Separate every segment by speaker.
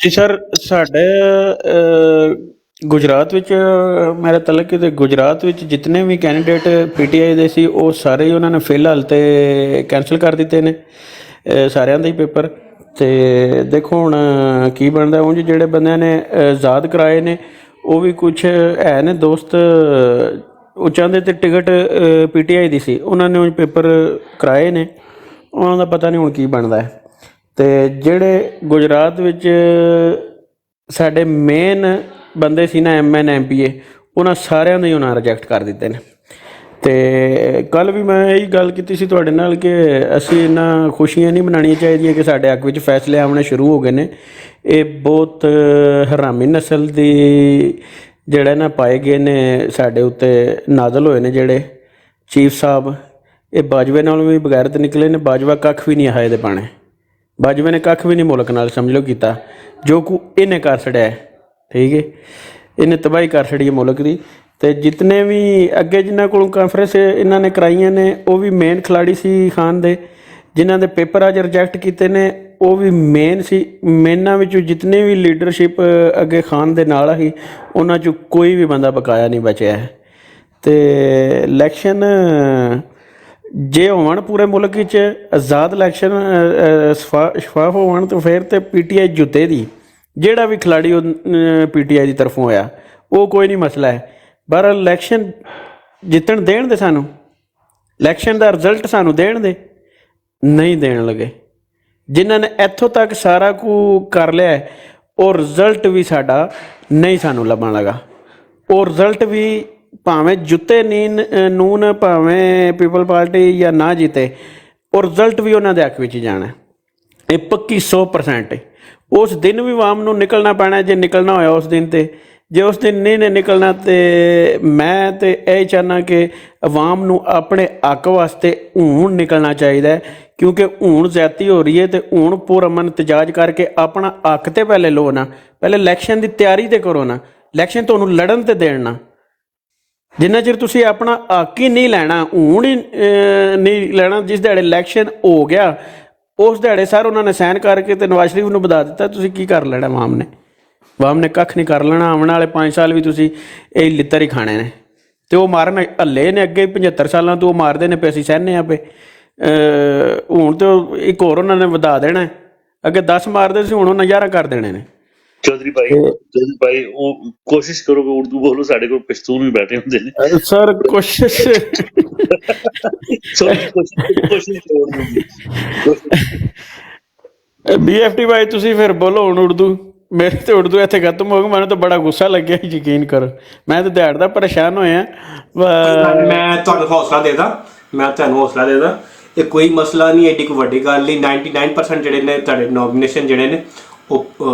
Speaker 1: ਜੀ ਸਰ, ਸਾਡੇ ਗੁਜਰਾਤ ਵਿੱਚ ਮੇਰਾ ਤਲਕ ਤੇ ਗੁਜਰਾਤ ਵਿੱਚ ਜਿੰਨੇ ਵੀ ਕੈਂਡੀਡੇਟ ਪੀਟੀਆਈ ਦੇ ਸੀ ਉਹ ਸਾਰੇ ਹੀ ਉਹਨਾਂ ਨੇ ਫਿਲਹਾਲ ਤੇ ਕੈਂਸਲ ਕਰ ਦਿੱਤੇ ਨੇ, ਸਾਰਿਆਂ ਦੇ ਹੀ ਪੇਪਰ। ਤੇ ਦੇਖੋ ਹੁਣ ਕੀ ਬਣਦਾ। ਉਂਝ ਜਿਹੜੇ ਬੰਦਿਆਂ ਨੇ ਆਜ਼ਾਦ ਕਰਾਏ ਨੇ ਉਹ ਵੀ ਕੁਛ ਹੈ ਨੇ ਦੋਸਤ, ਉਹ ਚਾਹੁੰਦੇ ਤੇ ਟਿਕਟ ਪੀਟੀਆਈ ਦੀ ਸੀ, ਉਹਨਾਂ ਨੇ ਉਂਝ ਪੇਪਰ ਕਰਾਏ ਨੇ, ਉਹਨਾਂ ਦਾ ਪਤਾ ਨਹੀਂ ਹੁਣ ਕੀ ਬਣਦਾ ਹੈ। ਤੇ ਜਿਹੜੇ ਗੁਜਰਾਤ ਵਿੱਚ ਸਾਡੇ ਮੇਨ ਬੰਦੇ ਸੀ ਨਾ, MN MPA, ਉਹਨਾਂ ਸਾਰਿਆਂ ਨੇ ਉਹਨਾਂ ਰਿਜੈਕਟ ਕਰ ਦਿੱਤੇ ਨੇ। ਤੇ ਕੱਲ੍ਹ ਵੀ ਮੈਂ ਇਹੀ ਗੱਲ ਕੀਤੀ ਸੀ ਤੁਹਾਡੇ ਨਾਲ ਕਿ ਅਸੀਂ ਇਹਨਾਂ ਖੁਸ਼ੀਆਂ ਨਹੀਂ ਮਨਾਉਣੀਆਂ ਚਾਹੀਦੀਆਂ ਕਿ ਸਾਡੇ ਹੱਕ ਵਿੱਚ ਫੈਸਲੇ ਆਉਣੇ ਸ਼ੁਰੂ ਹੋ ਗਏ ਨੇ। ਇਹ ਬਹੁਤ ਹਰਾਮੀ ਨਸਲ ਦੀ ਜਿਹੜਾ ਨਾ ਪਾਏ ਗਏ ਨੇ ਸਾਡੇ ਉੱਤੇ ਨਾਜ਼ਲ ਹੋਏ ਨੇ ਜਿਹੜੇ ਚੀਫ ਸਾਹਿਬ, ਇਹ ਬਾਜਵੇ ਨਾਲੋਂ ਵੀ ਬਗੈਰਤ ਨਿਕਲੇ ਨੇ। ਬਾਜਵਾ ਕੱਖ ਵੀ ਨਹੀਂ ਆਏ ਦੇ ਪਾਣੇ, ਬਾਜਵੇ ਨੇ ਕੱਖ ਵੀ ਨਹੀਂ ਮੁਲਕ ਨਾਲ ਸਮਝ ਲਓ ਕੀਤਾ ਜੋ ਕੁ ਇਹਨੇ ਕਰ ਛੜਿਆ। ਠੀਕ ਹੈ, ਇਹਨੇ ਤਬਾਹੀ ਕਰ ਛੜੀ ਹੈ ਮੁਲਕ ਦੀ। ਅਤੇ ਜਿਤਨੇ ਵੀ ਅੱਗੇ ਜਿਨ੍ਹਾਂ ਕੋਲੋਂ ਕਾਨਫਰੰਸ ਇਹਨਾਂ ਨੇ ਕਰਾਈਆਂ ਨੇ ਉਹ ਵੀ ਮੇਨ ਖਿਲਾੜੀ ਸੀ ਖਾਨ ਦੇ, ਜਿਨ੍ਹਾਂ ਦੇ ਪੇਪਰ ਅੱਜ ਰਿਜੈਕਟ ਕੀਤੇ ਨੇ ਉਹ ਵੀ ਮੇਨ ਸੀ। ਮੇਨਾਂ ਵਿੱਚੋਂ ਜਿਤਨੇ ਵੀ ਲੀਡਰਸ਼ਿਪ ਅੱਗੇ ਖਾਨ ਦੇ ਨਾਲ ਸੀ ਉਹਨਾਂ 'ਚੋਂ ਕੋਈ ਵੀ ਬੰਦਾ ਬਕਾਇਆ ਨਹੀਂ ਬਚਿਆ ਹੈ। ਅਤੇ ਇਲੈਕਸ਼ਨ ਜੇ ਹੋਣ ਪੂਰੇ ਮੁਲਕ ਵਿੱਚ ਆਜ਼ਾਦ ਇਲੈਕਸ਼ਨ ਸ਼ਫਾਫ ਹੋਣ ਤਾਂ ਫਿਰ ਤਾਂ PTI ਜੁੱਤੇ ਦੀ, ਜਿਹੜਾ ਵੀ ਖਿਲਾੜੀ ਉਹ PTI ਦੀ ਤਰਫੋਂ ਹੋਇਆ ਉਹ ਕੋਈ ਨਹੀਂ ਮਸਲਾ ਹੈ। ਪਰ ਇਲੈਕਸ਼ਨ ਜਿੱਤਣ ਦੇਣ ਦੇ, ਸਾਨੂੰ ਇਲੈਕਸ਼ਨ ਦਾ ਰਿਜ਼ਲਟ ਸਾਨੂੰ ਦੇਣ ਦੇ, ਨਹੀਂ ਦੇਣ ਲੱਗੇ। ਜਿਨ੍ਹਾਂ ਨੇ ਇੱਥੋਂ ਤੱਕ ਸਾਰਾ ਕੁ ਕਰ ਲਿਆ ਉਹ ਰਿਜ਼ਲਟ ਵੀ ਸਾਡਾ ਨਹੀਂ ਸਾਨੂੰ ਲੱਭਣ ਲੱਗਾ। ਉਹ ਰਿਜ਼ਲਟ ਵੀ ਭਾਵੇਂ ਜੁੱਤੇ ਨੂਨ ਭਾਵੇਂ ਪੀਪਲ ਪਾਰਟੀ ਜਾਂ ਨਾ ਜਿੱਤੇ, ਉਹ ਰਿਜ਼ਲਟ ਵੀ ਉਹਨਾਂ ਦੇ ਹੱਕ ਵਿੱਚ ਜਾਣਾ, ਇਹ ਪੱਕੀ 100% ਹੈ। ਉਸ ਦਿਨ ਵੀ ਆਵਾਮ ਨੂੰ ਨਿਕਲਣਾ ਪੈਣਾ ਜੇ ਨਿਕਲਣਾ ਹੋਇਆ ਉਸ ਦਿਨ। ਤੇ ਜੇ ਉਸ ਦਿਨ ਨਹੀਂ ਨੇ ਨਿਕਲਣਾ ਤੇ ਮੈਂ ਤੇ ਇਹ ਚਾਹੁੰਦਾ ਕਿ ਆਵਾਮ ਨੂੰ ਆਪਣੇ ਹੱਕ ਵਾਸਤੇ ਹੁਣ ਨਿਕਲਣਾ ਚਾਹੀਦਾ ਹੈ, ਕਿਉਂਕਿ ਹੁਣ ਜ਼ਿਆਦਤੀ ਹੋ ਰਹੀ ਹੈ। ਤੇ ਹੁਣ ਪੁਰਅਮਨ ਇਤਜਾਜ ਕਰਕੇ ਆਪਣਾ ਹੱਕ ਤੇ ਪਹਿਲੇ ਲਓ ਨਾ, ਪਹਿਲੇ ਇਲੈਕਸ਼ਨ ਦੀ ਤਿਆਰੀ ਤੇ ਕਰੋ ਨਾ, ਇਲੈਕਸ਼ਨ ਤੁਹਾਨੂੰ ਲੜਨ ਤੇ ਦੇਣ ਨਾ। ਜਿੰਨਾ ਚਿਰ ਤੁਸੀਂ ਆਪਣਾ ਹੱਕ ਹੀ ਨਹੀਂ ਲੈਣਾ, ਹੁਣ ਹੀ ਨਹੀਂ ਲੈਣਾ, ਜਿਸ ਦਿਹਾੜੇ ਇਲੈਕਸ਼ਨ ਹੋ ਗਿਆ ਉਸ ਦਿਹਾੜੇ ਸਰ ਉਹਨਾਂ ਨੇ ਸਾਈਨ ਕਰਕੇ ਤੇ ਨਵਾਜ਼ ਸ਼ਰੀਫ ਨੂੰ ਵਧਾ ਦਿੱਤਾ। ਤੁਸੀਂ ਕੀ ਕਰ ਲੈਣਾ? ਆਵਾਮ ਨੇ ਕੱਖ ਨਹੀਂ ਕਰ ਲੈਣਾ। ਆਉਣ ਵਾਲੇ 5 ਸਾਲ ਵੀ ਤੁਸੀਂ ਇਹ ਲਿੱਤਰ ਹੀ ਖਾਣੇ ਨੇ। ਅਤੇ ਉਹ ਮਾਰਨ ਹੱਲੇ ਨੇ, ਅੱਗੇ 75 ਸਾਲਾਂ ਤੋਂ ਉਹ ਮਾਰਦੇ ਨੇ ਪਏ, ਅਸੀਂ ਸਹਿਨੇ ਆ ਪਏ। ਹੁਣ ਤਾਂ ਇੱਕ ਹੋਰ ਉਹਨਾਂ ਨੇ ਵਧਾ ਦੇਣਾ, ਅੱਗੇ 10 ਮਾਰਦੇ ਸੀ, ਹੁਣ ਉਹਨਾਂ 11 ਕਰ ਦੇਣੇ ਨੇ।
Speaker 2: ਚੌਧਰੀ ਭਾਈ ਉਹ ਕੋਸ਼ਿਸ਼ ਕਰੋ ਕਿ ਉਰਦੂ ਬੋਲੋ, ਸਾਡੇ ਕੋਲ ਪਸ਼ਤੂਨ ਵੀ ਬੈਠੇ ਹੁੰਦੇ ਨੇ
Speaker 1: ਸਰ। ਕੋਸ਼ਿਸ਼ BFT ਭਾਈ ਤੁਸੀਂ ਫਿਰ ਬੋਲੋ ਹੁਣ ਉਰਦੂ। ਮੇਰੇ ਤੇ ਉਰਦੂ ਇੱਥੇ ਖਤਮ ਹੋ ਗਈ, ਮੈਨੂੰ ਤਾਂ ਬੜਾ ਗੁੱਸਾ ਲੱਗਿਆ, ਯਕੀਨ ਕਰੋ। ਮੈਂ ਤਾਂ ਦਿਹਾੜ ਦਾ ਪਰੇਸ਼ਾਨ ਹੋਇਆ।
Speaker 3: ਮੈਂ ਤੁਹਾਨੂੰ ਹੌਸਲਾ ਦੇਦਾ, ਇਹ ਕੋਈ ਮਸਲਾ ਨਹੀਂ, ਐਡੀ ਕੋਈ ਵੱਡੀ ਗੱਲ ਨਹੀਂ। 99% ਜਿਹੜੇ ਨੇ ਤੁਹਾਡੇ ਨੋਮੀਨੇਸ਼ਨ ਜਿਹੜੇ ਨੇ ਉਹ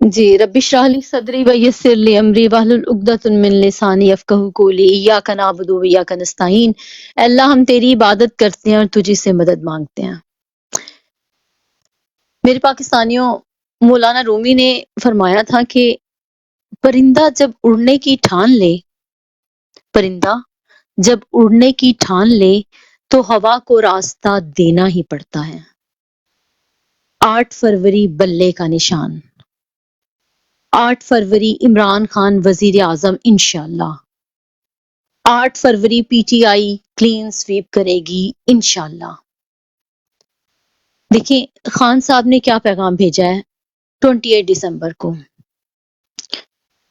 Speaker 4: جی رب اشرح لی صدری ویسر لی امری واحلل عقدۃ من لسانی یفقہوا قولی ایاک نعبد و ایاک نستعین۔ اے اللہ ہم تیری عبادت کرتے ہیں اور تجھی سے مدد مانگتے ہیں۔ میرے پاکستانیوں، مولانا رومی نے فرمایا تھا کہ پرندہ جب اڑنے کی ٹھان لے پرندہ جب اڑنے کی ٹھان لے تو ہوا کو راستہ دینا ہی پڑتا ہے۔ 8 فروری بلے کا نشان، 8 فروری عمران خان وزیر اعظم انشاءاللہ، 8 فروری P T I clean sweep کرے گی انشاءاللہ۔ دیکھیں خان صاحب نے کیا پیغام بھیجا ہے 28 دسمبر کو۔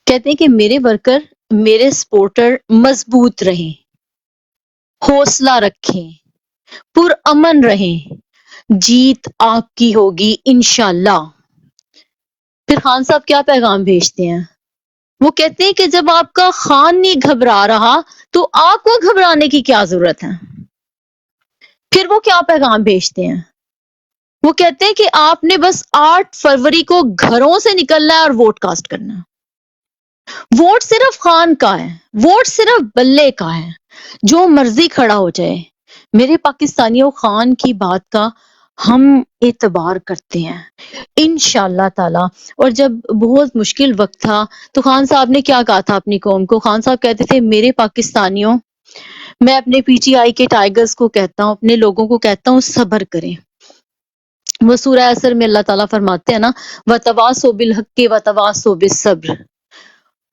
Speaker 4: کہتے ہیں کہ میرے ورکر، میرے سپورٹر مضبوط رہیں، حوصلہ رکھیں، پرامن رہیں، جیت آپ کی ہوگی انشاءاللہ۔ پھر خان صاحب کیا پیغام بھیجتے ہیں؟ وہ کہتے ہیں کہ جب آپ کا خان نہیں گھبرا رہا تو آپ کو گھبرانے کی کیا ضرورت ہے؟ پھر وہ کیا پیغام بھیجتے ہیں؟ وہ کہتے ہیں کہ آپ نے بس 8 فروری کو گھروں سے نکلنا ہے اور ووٹ کاسٹ کرنا ہے۔ ووٹ صرف خان کا ہے، ووٹ صرف بلے کا ہے، جو مرضی کھڑا ہو جائے۔ میرے پاکستانیوں، خان کی بات کا ہم اعتبار کرتے ہیں انشاءاللہ تعالی۔ اور جب بہت مشکل وقت تھا تو خان صاحب نے کیا کہا تھا اپنی قوم کو؟ خان صاحب کہتے تھے میرے پاکستانیوں، میں اپنے پی ٹی آئی کے ٹائیگرز کو کہتا ہوں، اپنے لوگوں کو کہتا ہوں صبر کریں۔ وہ سورہ اثر میں اللہ تعالیٰ فرماتے ہیں نا وَتَوَاصَوْا بِالْحَقِّ وَتَوَاصَوْا بِالصَّبْرِ،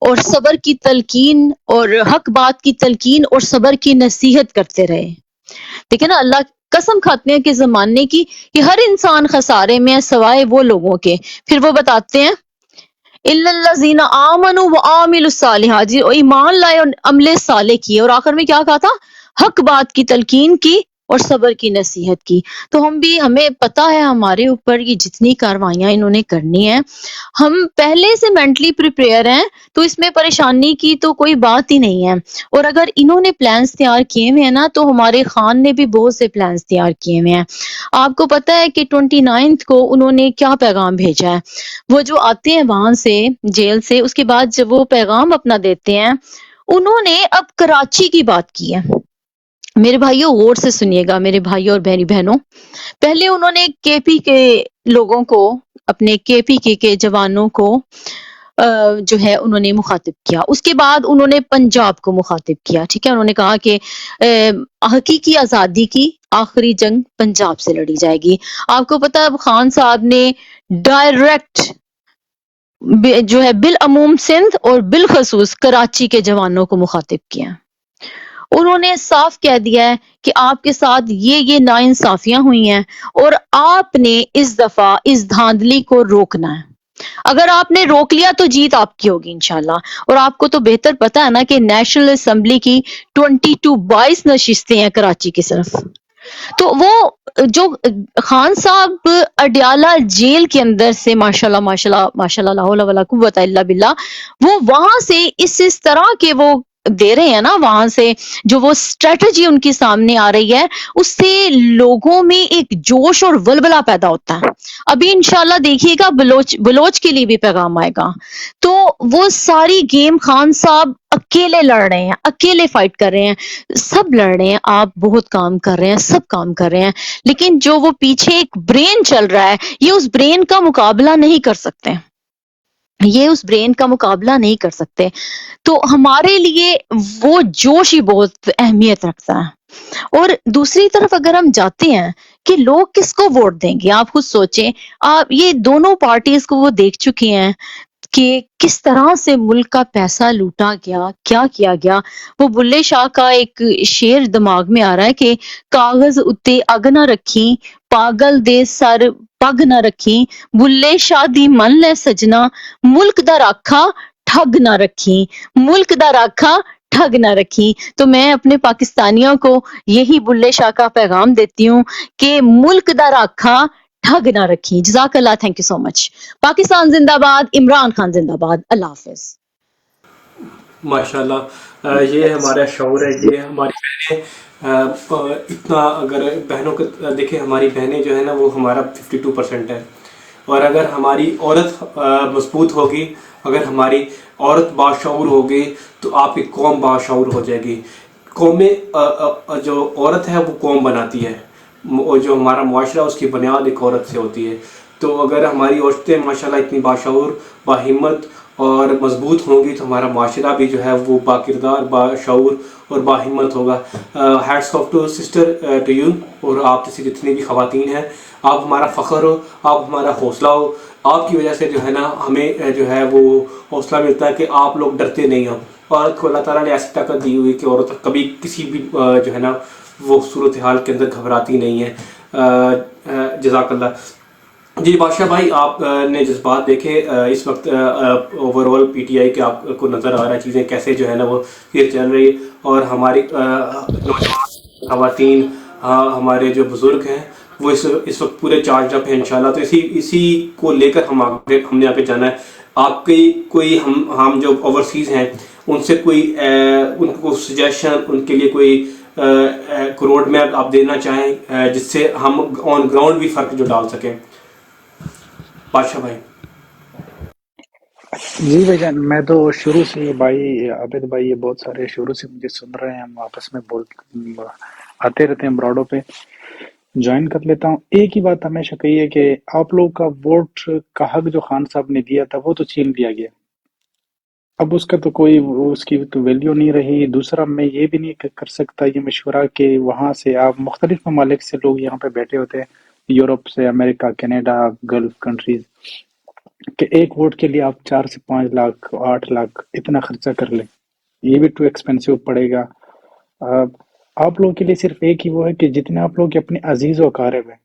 Speaker 4: اور صبر کی تلقین اور حق بات کی تلقین اور صبر کی نصیحت کرتے رہے۔ دیکھیں نا، اللہ قسم کھاتے ہیں کہ زمانے کی کہ ہر انسان خسارے میں ہے سوائے وہ لوگوں کے۔ پھر وہ بتاتے ہیں اِلَّا الَّذِينَ آمَنُوا وَعَمِلُوا الصَّالِحَاتِ، جی ایمان لائے اور عمل صالح کیے، اور آخر میں کیا کہا تھا؟ حق بات کی تلقین کی اور صبر کی نصیحت کی۔ تو ہمیں پتہ ہے ہمارے اوپر یہ جتنی کاروائیاں انہوں نے کرنی ہیں، ہم پہلے سے مینٹلی پریپیئر ہیں، تو اس میں پریشانی کی تو کوئی بات ہی نہیں ہے۔ اور اگر انہوں نے پلانز تیار کیے ہوئے ہیں نا، تو ہمارے خان نے بھی بہت سے پلانز تیار کیے ہوئے ہیں۔ آپ کو پتہ ہے کہ 29 کو انہوں نے کیا پیغام بھیجا ہے؟ وہ جو آتے ہیں وہاں سے جیل سے، اس کے بعد جب وہ پیغام اپنا دیتے ہیں، انہوں نے اب کراچی کی بات کی ہے۔ میرے بھائیوں غور سے سنیے گا، میرے بھائیوں اور بہنوں، پہلے انہوں نے کے پی کے لوگوں کو، اپنے کے پی کے جوانوں کو جو ہے انہوں نے مخاطب کیا۔ اس کے بعد انہوں نے پنجاب کو مخاطب کیا، ٹھیک ہے۔ انہوں نے کہا کہ حقیقی آزادی کی آخری جنگ پنجاب سے لڑی جائے گی۔ آپ کو پتہ ہے اب خان صاحب نے ڈائریکٹ جو ہے بالعموم سندھ اور بالخصوص کراچی کے جوانوں کو مخاطب کیا۔ انہوں نے صاف کہہ دیا ہے کہ آپ کے ساتھ یہ ناانصافیاں ہوئی ہیں اور آپ نے اس دفعہ اس دھاندلی کو روکنا ہے۔ اگر آپ نے روک لیا تو جیت آپ کی ہوگی انشاءاللہ۔ اور آپ کو تو بہتر پتا ہے نا کہ نیشنل اسمبلی کی 22 نشستیں ہیں کراچی کی صرف۔ تو وہ جو خان صاحب اڈیالہ جیل کے اندر سے ماشاءاللہ ماشاءاللہ ماشاءاللہ لا حول ولا قوت الا باللہ، وہ وہاں سے اس طرح کے وہ دے رہے ہیں نا، وہاں سے جو وہ اسٹریٹجی ان کی سامنے آ رہی ہے، اس سے لوگوں میں ایک جوش اور ولولہ پیدا ہوتا ہے۔ ابھی انشاءاللہ دیکھیے گا بلوچ کے لیے بھی پیغام آئے گا۔ تو وہ ساری گیم خان صاحب اکیلے لڑ رہے ہیں، اکیلے فائٹ کر رہے ہیں، سب لڑ رہے ہیں، آپ بہت کام کر رہے ہیں، سب کام کر رہے ہیں، لیکن جو وہ پیچھے ایک برین چل رہا ہے، یہ اس برین کا مقابلہ نہیں کر سکتے، یہ اس برین کا مقابلہ نہیں کر سکتے۔ تو ہمارے لیے وہ جوش ہی بہت اہمیت رکھتا ہے۔ اور دوسری طرف اگر ہم جاتے ہیں کہ لوگ کس کو ووٹ دیں گے، آپ خود سوچیں۔ آپ یہ دونوں پارٹیز کو وہ دیکھ چکے ہیں کہ کس طرح سے ملک کا پیسہ لوٹا گیا، کیا کیا گیا۔ وہ بلے شاہ کا ایک شعر دماغ میں آ رہا ہے کہ کاغذ اتے اگ نہ رکھی، پاگل دے سر پگ نہ رکھی، بلے شاہ دی من لے سجنا، ملک دا راکھا ٹھگ نہ رکھی، ملک دا راکھا ٹھگ نہ رکھی۔ تو میں اپنے پاکستانیوں کو یہی بلے شاہ کا پیغام دیتی ہوں کہ ملک دا راکھا ٹھگ نہ رکھی۔ جزاک اللہ، تھینک یو سو مچ۔ پاکستان زندہ باد، عمران خان زندہ باد۔ اللہ حافظ۔
Speaker 3: ماشاءاللہ، یہ ہمارا شعور ہے، یہ ہماری بہنیں اتنا، اگر بہنوں کو دیکھیں، ہماری بہنیں جو ہے نا وہ ہمارا 52% ہے، اور اگر ہماری عورت مضبوط ہوگی، اگر ہماری عورت باشعور ہوگی تو آپ کی قوم باشعور ہو جائے گی. قومیں جو عورت ہے وہ قوم بناتی ہے، اور جو ہمارا معاشرہ اس کی بنیاد ایک عورت سے ہوتی ہے. تو اگر ہماری عورتیں ماشاءاللہ اتنی باشعور، باہمت اور مضبوط ہوں گی تو ہمارا معاشرہ بھی جو ہے وہ باکردار، باشعور اور باہمت ہوگا. Hats off to sister to you, اور آپ جیسی جتنی بھی خواتین ہیں، آپ ہمارا فخر ہو، آپ ہمارا حوصلہ ہو. آپ کی وجہ سے جو ہے نا ہمیں جو ہے وہ حوصلہ ملتا ہے کہ آپ لوگ ڈرتے نہیں ہو. عورت کو اللہ تعالیٰ نے ایسی طاقت دی ہوئی کہ عورت کبھی کسی بھی جو ہے نا وہ صورتحال کے اندر گھبراتی نہیں ہے. جزاک اللہ. جی بادشاہ بھائی، آپ نے جذبات دیکھے اس وقت اوور آل پی ٹی آئی کے آپ کو نظر آ رہا ہے چیزیں کیسے جو ہے نا وہ یہ چل رہی ہے، اور ہماری نوجوان خواتین، ہمارے جو بزرگ ہیں وہ اس وقت پورے چارج اپ ہیں انشاءاللہ. تو اسی کو لے کر ہم نے آگے جانا ہے. آپ کی کوئی ہم جو اوورسیز ہیں ان سے کوئی ان کو سجیشن، ان کے لیے کوئی روڈ میپ آپ دینا چاہیں جس سے ہم آن گراؤنڈ بھی فرق جو ڈال سکیں؟ بادشاہ بھائی.
Speaker 5: جی بھائی جان، میں تو شروع سے یہ بھائی عابد بھائی یہ بہت سارے شروع سے مجھے سن رہے ہیں، ہم آپس میں آتے رہتے ہیں براڈوں پہ جوائن کر لیتا ہوں. ایک ہی بات ہمیشہ کہی ہے کہ آپ لوگ کا ووٹ کا حق جو خان صاحب نے دیا تھا وہ تو چھین لیا گیا. اب اس کا تو کوئی اس کی تو ویلیو نہیں رہی. دوسرا میں یہ بھی نہیں کر سکتا یہ مشورہ کہ وہاں سے آپ مختلف ممالک سے لوگ یہاں پہ بیٹھے ہوتے ہیں، یورپ سے، امریکہ، کینیڈا، گلف کنٹریز، کہ ایک ووٹ کے لیے آپ 4 سے 5 لاکھ 8 لاکھ اتنا خرچہ کر لیں. یہ بھی ٹو ایکسپینسو پڑے گا. آپ لوگوں کے لیے صرف ایک ہی وہ ہے کہ جتنے آپ لوگ اپنے عزیز و اقارب ہیں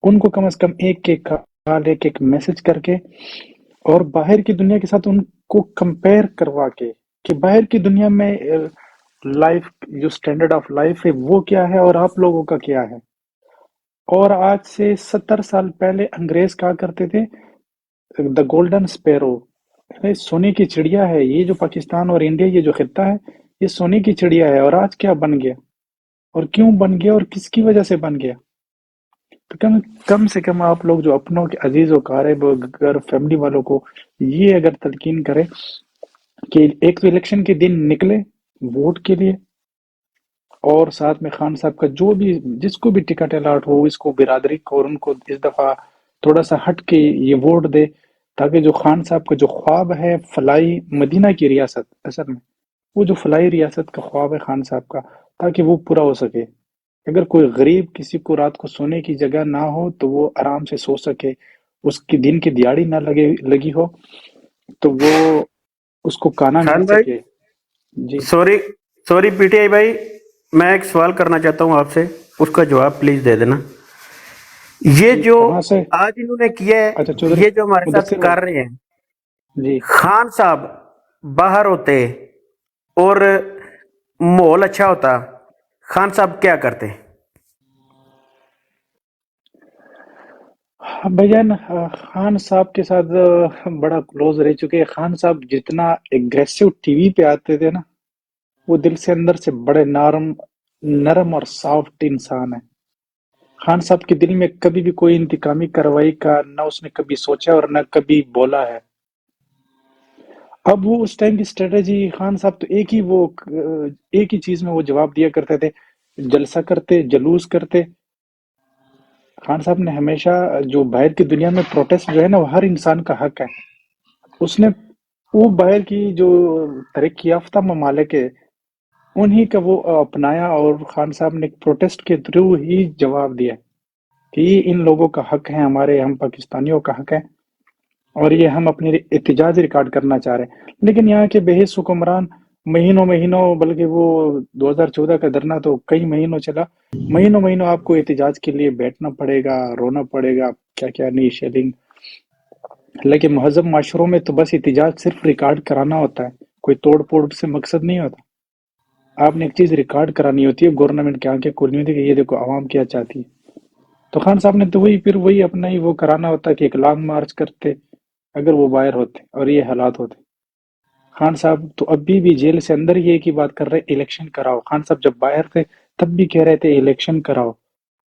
Speaker 5: ان کو کم از کم ایک ایک کال، ایک ایک میسج کر کے، اور باہر کی دنیا کے ساتھ ان کو کمپیئر کروا کے کہ باہر کی دنیا میں لائف جو سٹینڈرڈ آف لائف ہے وہ کیا ہے اور آپ لوگوں کا کیا ہے. اور آج سے 70 سال پہلے انگریز کہا کرتے تھے دا گولڈن اسپیرو، سونے کی چڑیا ہے. یہ جو پاکستان اور انڈیا یہ جو خطہ ہے یہ سونے کی چڑیا ہے. اور آج کیا بن گیا اور کیوں بن گیا اور کس کی وجہ سے بن گیا؟ تو کم سے کم آپ لوگ جو اپنوں کے عزیز و قارب اگر فیملی والوں کو یہ اگر تلقین کرے کہ ایک تو الیکشن کے دن نکلے ووٹ کے لیے، اور ساتھ میں خان صاحب کا جو بھی جس کو بھی ٹکٹ الاٹ ہو اس کو برادری کو اور ان کو اس دفعہ تھوڑا سا ہٹ کے یہ ووٹ دے، تاکہ جو خان صاحب کا جو خواب ہے فلائی مدینہ کی ریاست، اصل میں وہ جو فلائی ریاست کا خواب ہے خان صاحب کا، تاکہ وہ پورا ہو سکے. اگر کوئی غریب کسی کو رات کو سونے کی جگہ نہ ہو تو وہ آرام سے سو سکے، اس کی دن کی دیہڑی نہ لگی ہو تو وہ اس کو کانا مل
Speaker 1: خان بھائی،
Speaker 5: سکے. جی
Speaker 1: sorry sorry P T I بھائی، میں ایک سوال کرنا چاہتا ہوں آپ سے، اس کا جواب پلیز دے دینا. یہ
Speaker 5: جی
Speaker 1: جو
Speaker 5: کہاں سے؟
Speaker 1: آج انہوں نے کیا ہے،
Speaker 5: اچھا چودھری
Speaker 1: یہ جو ہمارے ساتھ
Speaker 5: مدثر بھائی.
Speaker 1: کر رہے ہیں،
Speaker 5: جی
Speaker 1: خان صاحب باہر ہوتے اور ماحول اچھا ہوتا، خان صاحب کیا کرتے؟
Speaker 5: بھائی جان، خان صاحب کے ساتھ بڑا کلوز رہ چکے ہیں. خان صاحب جتنا اگریسو ٹی وی پہ آتے تھے نا، وہ دل سے اندر سے بڑے نرم اور سافٹ انسان ہے. خان صاحب کے دل میں کبھی بھی کوئی انتقامی کارروائی کا نہ اس نے کبھی سوچا اور نہ کبھی بولا ہے. اب وہ اس ٹائم کی اسٹریٹجی، خان صاحب تو ایک ہی چیز میں وہ جواب دیا کرتے تھے، جلسہ کرتے، جلوس کرتے. خان صاحب نے ہمیشہ جو باہر کی دنیا میں پروٹیسٹ جو ہے نا وہ ہر انسان کا حق ہے. اس نے وہ باہر کی جو ترقی یافتہ ممالک ہے انہی کا وہ اپنایا، اور خان صاحب نے پروٹیسٹ کے تھرو ہی جواب دیا کہ یہ ان لوگوں کا حق ہے، ہم پاکستانیوں کا حق ہے، اور یہ ہم اپنی احتجاج ریکارڈ کرنا چاہ رہے ہیں. لیکن یہاں کے بحث حکمران مہینوں بلکہ وہ 2014 کا دھرنا تو کئی مہینوں چلا، مہینوں آپ کو احتجاج کے لیے بیٹھنا پڑے گا، رونا پڑے گا، کیا کیا نہیں شیلنگ. لیکن مہذب معاشروں میں تو بس احتجاج صرف ریکارڈ کرانا ہوتا ہے، کوئی توڑ پھوڑ سے مقصد نہیں ہوتا. آپ نے ایک چیز ریکارڈ کرانی ہوتی ہے، گورنمنٹ کے آنکھیں کھولنی ہوتی ہے کہ یہ دیکھو عوام کیا چاہتی ہے. تو خان صاحب نے تو وہی اپنا ہی وہ کرانا ہوتا کہ ایک لانگ مارچ کرتے اگر وہ باہر ہوتے اور یہ حالات ہوتے. خان صاحب تو ابھی بھی جیل سے اندر یہ ایک ہی بات کر رہے، الیکشن کراؤ. خان صاحب جب باہر تھے تب بھی کہہ رہے تھے الیکشن کراؤ.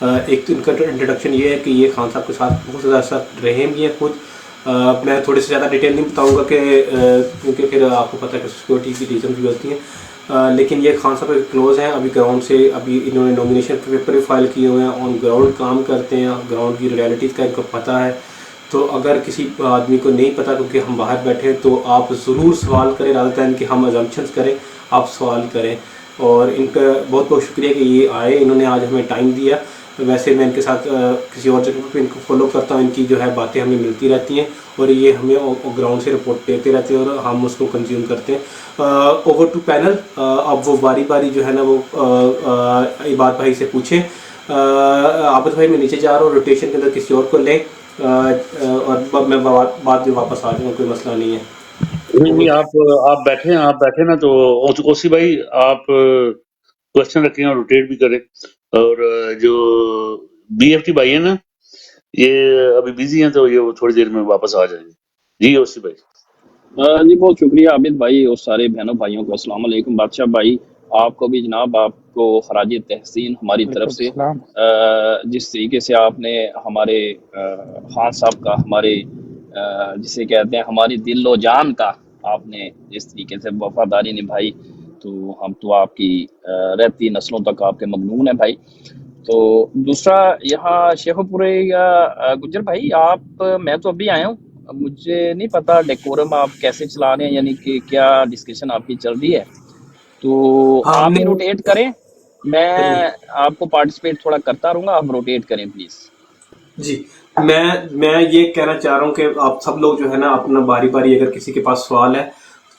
Speaker 3: ایک تو ان کا انٹروڈکشن یہ ہے کہ یہ خان صاحب کے ساتھ بہت زیادہ سخت رہے بھی ہیں خود. میں تھوڑے سے زیادہ ڈیٹیل نہیں بتاؤں گا کہ کیونکہ پھر آپ کو پتہ ہے کہ سیکورٹی کی ریزنز بھی ہوتی ہیں, لیکن یہ خان صاحب کلوز ہیں. ابھی گراؤنڈ سے ابھی انہوں نے نامینیشن پیپر بھی فائل کیے ہوئے ہیں, آن گراؤنڈ کام کرتے ہیں, گراؤنڈ کی ریالٹیز کا ان کو پتہ ہے. تو اگر کسی آدمی کو نہیں پتہ کیونکہ ہم باہر بیٹھے ہیں تو آپ ضرور سوال کریں, رادر دین کہ ہم ازمپشنز کریں, آپ سوال کریں. اور ان کا بہت بہت شکریہ کہ یہ آئے, انہوں نے آج ہمیں ٹائم دیا. ویسے میں ان کے ساتھ کسی اور جگہ پہ ان کو فالو کرتا ہوں, ان کی جو ہے باتیں ہمیں ملتی رہتی ہیں اور یہ ہمیں گراؤنڈ سے رپورٹ دیتے رہتے ہیں اور ہم اس کو کنزیوم کرتے ہیں. اوور ٹو پینل, اب وہ باری باری جو ہے نا وہ عباد بھائی سے پوچھیں. عابد بھائی میں نیچے جا رہا ہوں, روٹیشن کے اندر کسی اور کو لیں اور میں بعد میں واپس آ جاؤں گا, کوئی مسئلہ نہیں ہے.
Speaker 2: نہیں, آپ بیٹھے نا, تو اوسی بھائی آپ کوشچن رکھیں اور روٹیٹ بھی کریں. اور جو بی ایف ٹی بھائی ہیں نا, یہ ابھی بزی ہیں تو یہ تھوڑی دیر میں واپس آ جائیں گے. جی اوسی بھائی.
Speaker 6: جی بہت شکریہ عابد بھائی اور سارے بہنوں بھائیوں کو السلام علیکم. بادشاہ بھائی آپ کو بھی جناب, آپ کو خراج تحسین ہماری
Speaker 5: وعلیکم
Speaker 6: طرف سے.
Speaker 5: السلام.
Speaker 6: جس طریقے سے آپ نے ہمارے خان صاحب کا, ہمارے جسے کہتے ہیں ہماری دل و جان کا, آپ نے جس طریقے سے وفاداری نبھائی, تو ہم تو آپ کی رہتی نسلوں تک آپ کے ممنون ہیں بھائی. تو دوسرا یہاں شیخ پورے یا گجر بھائی, آپ میں تو ابھی آیا ہوں, مجھے نہیں پتا ڈیکورم آپ کیسے چلا رہے ہیں, یعنی کہ کیا ڈسکشن آپ کی چل رہی ہے. تو
Speaker 3: ہم
Speaker 6: آپ
Speaker 3: نے
Speaker 6: ہی روٹیٹ کریں, میں
Speaker 3: جی
Speaker 6: آپ کو پارٹیسپیٹ تھوڑا کرتا رہوں گا, آپ روٹیٹ کریں پلیز.
Speaker 3: جی, میں یہ کہنا چاہ رہا ہوں کہ آپ سب لوگ جو ہے نا اپنا باری باری اگر کسی کے پاس سوال ہے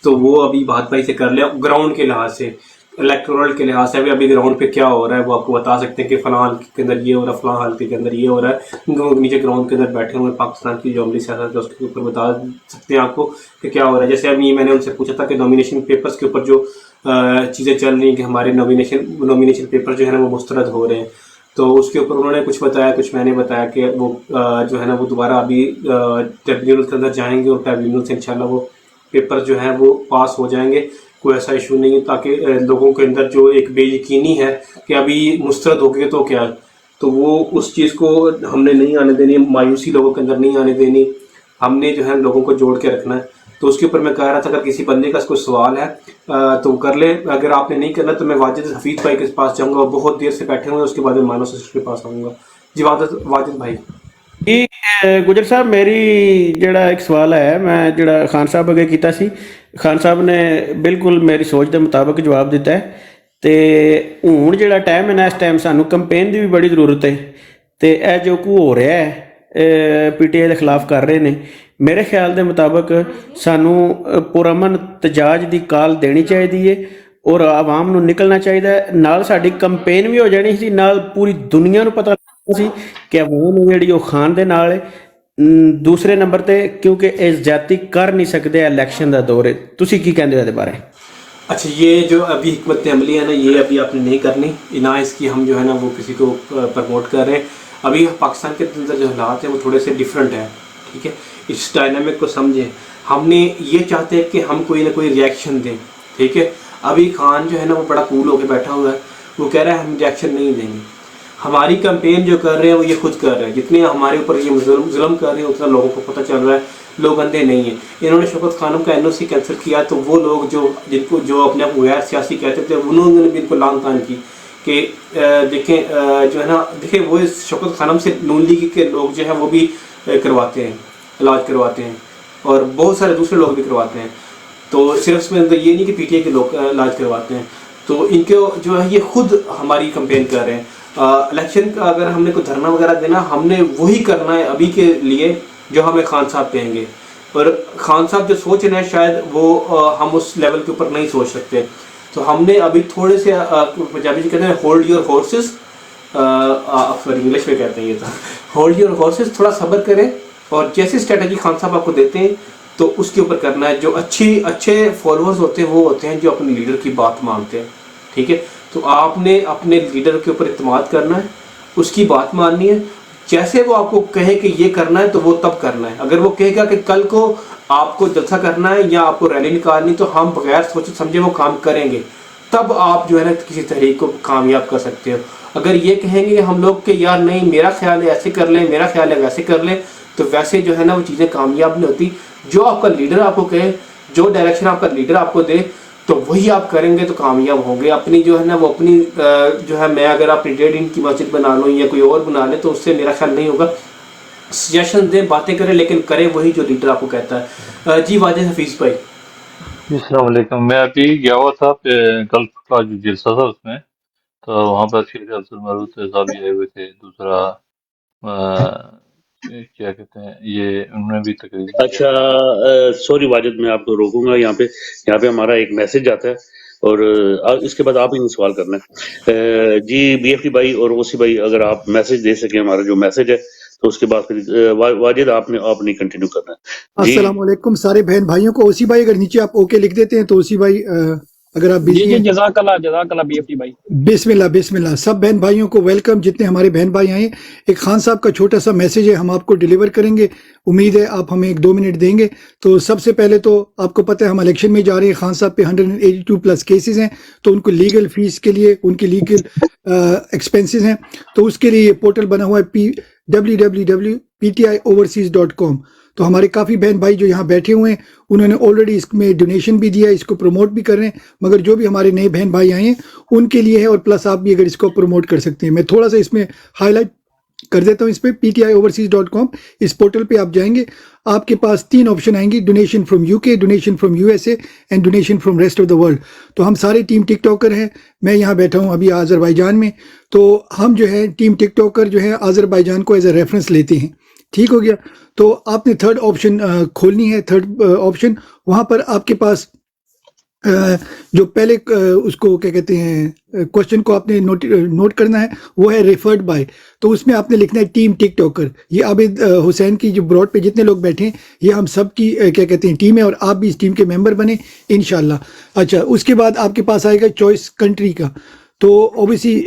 Speaker 3: تو وہ ابھی بھات بھائی سے کر لیں. گراؤنڈ کے لحاظ سے, الیکٹورل کے لحاظ سے ابھی گراؤنڈ پہ کیا ہو رہا ہے وہ آپ کو بتا سکتے ہیں کہ فلاں حلقے کے اندر یہ ہو رہا ہے, فلاں حلقے کے اندر یہ ہو رہا ہے. نیچے گراؤنڈ کے اندر بیٹھے ہوئے پاکستان کی جو عملی سیاست ہے اس کے اوپر بتا سکتے ہیں آپ کو کہ کیا ہو رہا ہے. جیسے ابھی میں نے ان سے پوچھا تھا کہ نامینیشن پیپرز کے اوپر جو چیزیں چل رہی ہیں کہ ہمارے نامینیشن پیپر جو ہے نا وہ مسترد ہو رہے ہیں, تو اس کے اوپر انہوں نے کچھ بتایا, کچھ میں نے بتایا کہ وہ جو ہے نا وہ دوبارہ ابھی ٹریبیونل کے اندر جائیں گے اور ٹریبیونل سے انشاءاللہ وہ پیپر جو ہیں وہ پاس ہو جائیں گے. کوئی ایسا ایشو نہیں ہے, تاکہ لوگوں کے اندر جو ایک بے یقینی ہے کہ ابھی مسترد ہو گئے تو کیا, تو وہ اس چیز کو ہم نے نہیں آنے دینی, مایوسی لوگوں کے اندر نہیں آنے دینی. ہم نے جو ہے لوگوں کو جوڑ کے رکھنا ہے. تو اس کے اوپر میں کہہ رہا تھا اگر کسی بندے کا کوئی سوال ہے تو کر لے, اگر آپ نے نہیں کرنا تو میں واجد حفیظ بھائی کے پاس جاؤں گا, اور بہت دیر سے بیٹھے ہوئے ہیں, اس کے بعد میں مانو سسٹر کے پاس آؤں گا. جی واجد بھائی.
Speaker 1: جی گجر صاحب, میری جڑا ایک سوال ہے, میں جڑا خان صاحب اگے کیتا سی, خان صاحب نے بالکل میری سوچ دے مطابق جواب دیتا ہے. تے ہوں جڑا ٹائم ہے نا, اس ٹائم سانو کمپین دی بھی بڑی ضرورت ہے. تے اے جو کو ہو رہا ہے پی ٹی آئی دے خلاف کر رہے نے, میرے خیال دے مطابق سانو پرامن احتجاج دی کال دینی چاہیے اور عوام نو نکلنا چاہیے. نال ساڈی کمپین بھی ہو جانی سی, نال پوری دنیا نو پتہ لگنا سی کہ عوام جڑی وہ خان دے نال ہے. دوسرے نمبر تے کیونکہ اس جاتی کر نہیں سکتے الیکشن دا دور ہے. تسی کی کہندے ہو دے بارے؟
Speaker 3: اچھا, یہ جو ابھی حکمت عملی ہے نا, یہ ابھی آپ نے نہیں کرنی, نہ اس کی ہم جو ہے نا وہ کسی کو پروموٹ کر رہے ہیں. ابھی پاکستان کے اندر جو حالات ہیں وہ تھوڑے سے ڈیفرنٹ ہیں, ٹھیک ہے, اس ڈائنامک کو سمجھیں. ہم نے یہ چاہتے ہیں کہ ہم کوئی نہ کوئی ریئیکشن دیں, ٹھیک ہے. ابھی خان جو ہے نا وہ بڑا کول ہو کے بیٹھا ہوا ہے, وہ کہہ رہا ہے ہم ریئیکشن نہیں دیں گے. ہماری کمپین جو کر رہے ہیں وہ یہ خود کر رہے ہیں, جتنے ہمارے اوپر یہ ظلم کر رہے ہیں اتنا لوگوں کو پتہ چل رہا ہے, لوگ اندھے نہیں ہیں. انہوں نے شوکت خانم کا NOC کینسل کیا, تو وہ لوگ جن کو جو اپنے آپ غیر سیاسی کہتے تھے, انہوں نے بھی ان کو لان تان کی کہ دیکھیں جو ہے نا, دیکھیں وہ شوکت خانم سے نون لیگ کے لوگ جو ہیں وہ بھی کرواتے ہیں, علاج کرواتے ہیں, اور بہت سارے دوسرے لوگ بھی کرواتے ہیں. تو صرف اس میں اندر یہ نہیں کہ پی ٹی آئی کے لوگ علاج کرواتے ہیں. تو ان کے جو ہے یہ خود ہماری کمپین کر رہے ہیں. الیکشن کا اگر ہم نے کوئی دھرنا وغیرہ دینا, ہم نے وہی کرنا ہے ابھی کے لیے جو ہمیں خان صاحب کہیں گے. اور خان صاحب جو سوچ رہے ہیں شاید وہ ہم اس لیول کے اوپر نہیں سوچ سکتے. تو ہم نے ابھی تھوڑے سے, پنجابی جی کہتے ہیں hold your horses, sorry English میں کہتے ہیں یہ تھا, ہولڈ یور ہارسز, تھوڑا صبر کریں, اور جیسی اسٹریٹجی خان صاحب آپ کو دیتے ہیں تو اس کے اوپر کرنا ہے. جو اچھے فالوورز ہوتے ہیں وہ ہوتے ہیں جو اپنے لیڈر کی بات مانتے ہیں, ٹھیک ہے. تو آپ نے اپنے لیڈر کے اوپر اعتماد کرنا ہے, اس کی بات ماننی ہے. جیسے وہ آپ کو کہے کہ یہ کرنا ہے تو وہ تب کرنا ہے. اگر وہ کہے گا کہ کل کو آپ کو جلسہ کرنا ہے یا آپ کو ریلی نکالنی, تو ہم بغیر سوچے سمجھے وہ کام کریں گے, تب آپ جو ہے نا کسی تحریک کو کامیاب کر سکتے ہو. اگر یہ کہیں گے ہم لوگ کہ یار نہیں میرا خیال ہے ایسے کر لیں، میرا خیال ہے ویسے کر لیں، تو ویسے جو ہے نا وہ چیزیں کامیاب نہیں ہوتی. جو آپ کا لیڈر آپ کو کہے، جو ڈائریکشن آپ کا لیڈر آپ کو دے، تو وہی آپ کریں گے تو کامیاب ہوں گے. اپنی جو ہے نا وہ اپنی جو ہے میں اگر اپنی 1.5 انچ کی مسجد بنا لوں یا کوئی اور بنا لے تو اس سے میرا خیال نہیں ہوگا. سجیشن دیں، باتیں کریں، لیکن کریں وہی جو لیڈر آپ کو کہتا ہے. جی واجد حفیظ بھائی.
Speaker 7: جی السلام علیکم. میں ابھی گیا ہوا تھا گلف کا جو جلسہ تھا اس میں، تو وہاں پر شیخ عبدالمعروف صاحب بھی آئے ہوئے تھے. دوسرا کیا کہتے ہیں یہ انہوں نے بھی تقریر کی ہے.
Speaker 2: اچھا سوری واجد، میں آپ کو روکوں گا یہاں پہ ہمارا ایک میسج آتا ہے اور اس کے بعد آپ ہی سوال کرنا ہے. جی بی ایف ٹی بھائی اور اوسی بھائی اگر آپ میسج دے سکیں ہمارا جو میسج ہے تو اس کے بعد پھر واجد آپ نے کنٹینیو کرنا ہے. جی
Speaker 8: السلام علیکم سارے بہن بھائیوں کو. اوسی بھائی اگر نیچے آپ اوکے لکھ دیتے ہیں تو اوسی بھائی اگر آپ
Speaker 6: جی
Speaker 8: بزی
Speaker 6: جی
Speaker 8: ہیں.
Speaker 6: جزاک اللہ بی ایف ٹی بھائی.
Speaker 8: بسم اللہ بسم اللہ. سب بہن بھائیوں کو ویلکم، جتنے ہمارے بہن بھائی آئے. ایک خان صاحب کا چھوٹا سا میسج ہے، ہم آپ کو ڈیلیور کریں گے. امید ہے آپ ہمیں 1-2 منٹ دیں گے. تو سب سے پہلے تو آپ کو پتہ ہے ہم الیکشن میں جا رہے ہیں. خان صاحب پہ 182+ کیسز ہیں، تو ان کو لیگل فیس کے لیے ان کی لیگل ایکسپینسز ہیں. تو اس کے لیے یہ پورٹل بنا ہوا ہے www.ptioverseas.com. تو ہمارے کافی بہن بھائی جو یہاں بیٹھے ہوئے ہیں انہوں نے آلریڈی اس میں ڈونیشن بھی دیا ہے، اس کو پروموٹ بھی کر رہے ہیں. مگر جو بھی ہمارے نئے بہن بھائی آئے ہیں ان کے لیے ہے، اور پلس آپ بھی اگر اس کو پروموٹ کر سکتے ہیں. میں تھوڑا سا اس میں ہائی لائٹ کر دیتا ہوں. اس پہ ptioverseas.com اس پورٹل پہ آپ جائیں گے، آپ کے پاس 3 آپشن آئیں گی: donation from UK، donation from USA and donation from rest of the world. تو ہم سارے ٹیم ٹک ٹاکر ہیں. میں یہاں بیٹھا ہوں ابھی آذربائیجان میں. تو ہم جو ہے ٹیم ٹک ٹاکر جو ہے آذربائیجان کو ایز اے ریفرنس لیتے ہیں. ٹھیک ہو گیا. تو آپ نے 3rd آپشن کھولنی ہے. 3rd آپشن وہاں پر آپ کے پاس جو پہلے اس کو کیا کہتے ہیں کوشچن کو آپ نے نوٹ کرنا ہے، وہ ہے ریفرڈ بائی. تو اس میں آپ نے لکھنا ہے ٹیم ٹک ٹاکر. یہ عابد حسین کی جو براڈ پہ جتنے لوگ بیٹھے ہیں یہ ہم سب کی کیا کہتے ہیں ٹیم ہے، اور آپ بھی اس ٹیم کے ممبر بنیں انشاءاللہ. اچھا اس کے بعد آپ کے پاس آئے گا چوائس کنٹری کا. تو اوبیسلی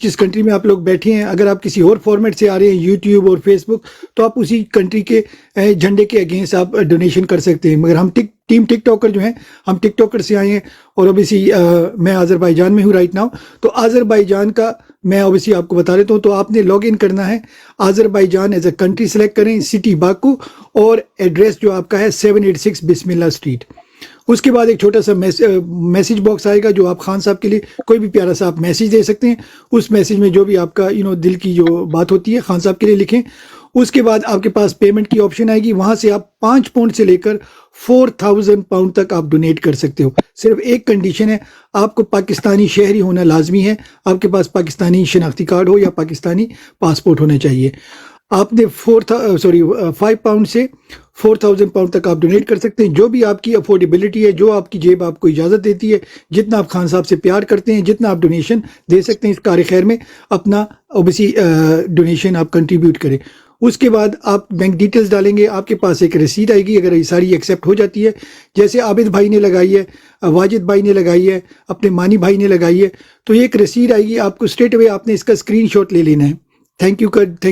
Speaker 8: جس کنٹری میں آپ لوگ بیٹھے ہیں، اگر آپ کسی اور فارمیٹ سے آ رہے ہیں یوٹیوب اور فیس بک، تو آپ اسی کنٹری کے جھنڈے کے اگینسٹ آپ ڈونیشن کر سکتے ہیں. مگر ہم ٹیم ٹک ٹاکر جو ہیں ہم ٹک ٹاکر سے آئے ہیں، اور اوبیسلی میں آذربائیجان میں ہوں رائٹ ناؤ. تو آذربائیجان کا میں اوبیسلی آپ کو بتا دیتا ہوں. تو آپ نے لاگ ان کرنا ہے، Azerbaijan as a country select کریں، سٹی باکو، اور ایڈریس جو آپ کا ہے 786 بسم اللہ اسٹریٹ. اس کے بعد ایک چھوٹا سا میسیج باکس آئے گا جو آپ خان صاحب کے لیے کوئی بھی پیارا سا آپ میسیج دے سکتے ہیں. اس میسیج میں جو بھی آپ کا دل کی جو بات ہوتی ہے خان صاحب کے لیے لکھیں. اس کے بعد آپ کے پاس پیمنٹ کی آپشن آئے گی، وہاں سے آپ 5 پاؤنڈ سے لے کر 4000 پاؤنڈ تک آپ ڈونیٹ کر سکتے ہو. صرف ایک کنڈیشن ہے، آپ کو پاکستانی شہری ہونا لازمی ہے. آپ کے پاس پاکستانی شناختی کارڈ ہو یا پاکستانی پاسپورٹ ہونا چاہیے. آپ نے 5 پاؤنڈ سے 4000 پاؤنڈ تک آپ ڈونیٹ کر سکتے ہیں. جو بھی آپ کی افورڈیبلٹی ہے، جو آپ کی جیب آپ کو اجازت دیتی ہے، جتنا آپ خان صاحب سے پیار کرتے ہیں، جتنا آپ ڈونیشن دے سکتے ہیں اس کار خیر میں، اپنا اوبیسلی ڈونیشن آپ کنٹریبیوٹ کریں. اس کے بعد آپ بینک ڈیٹیلز ڈالیں گے، آپ کے پاس ایک رسید آئے گی. اگر یہ ساری ایکسیپٹ ہو جاتی ہے، جیسے عابد بھائی نے لگائی ہے، واجد بھائی نے لگائی ہے، اپنے مانی بھائی نے لگائی ہے، تو یہ ایک رسید آئے گی آپ کو. اسٹریٹ اوے آپ نے اس کا اسکرین شاٹ لے لینا ہے. تھینک یو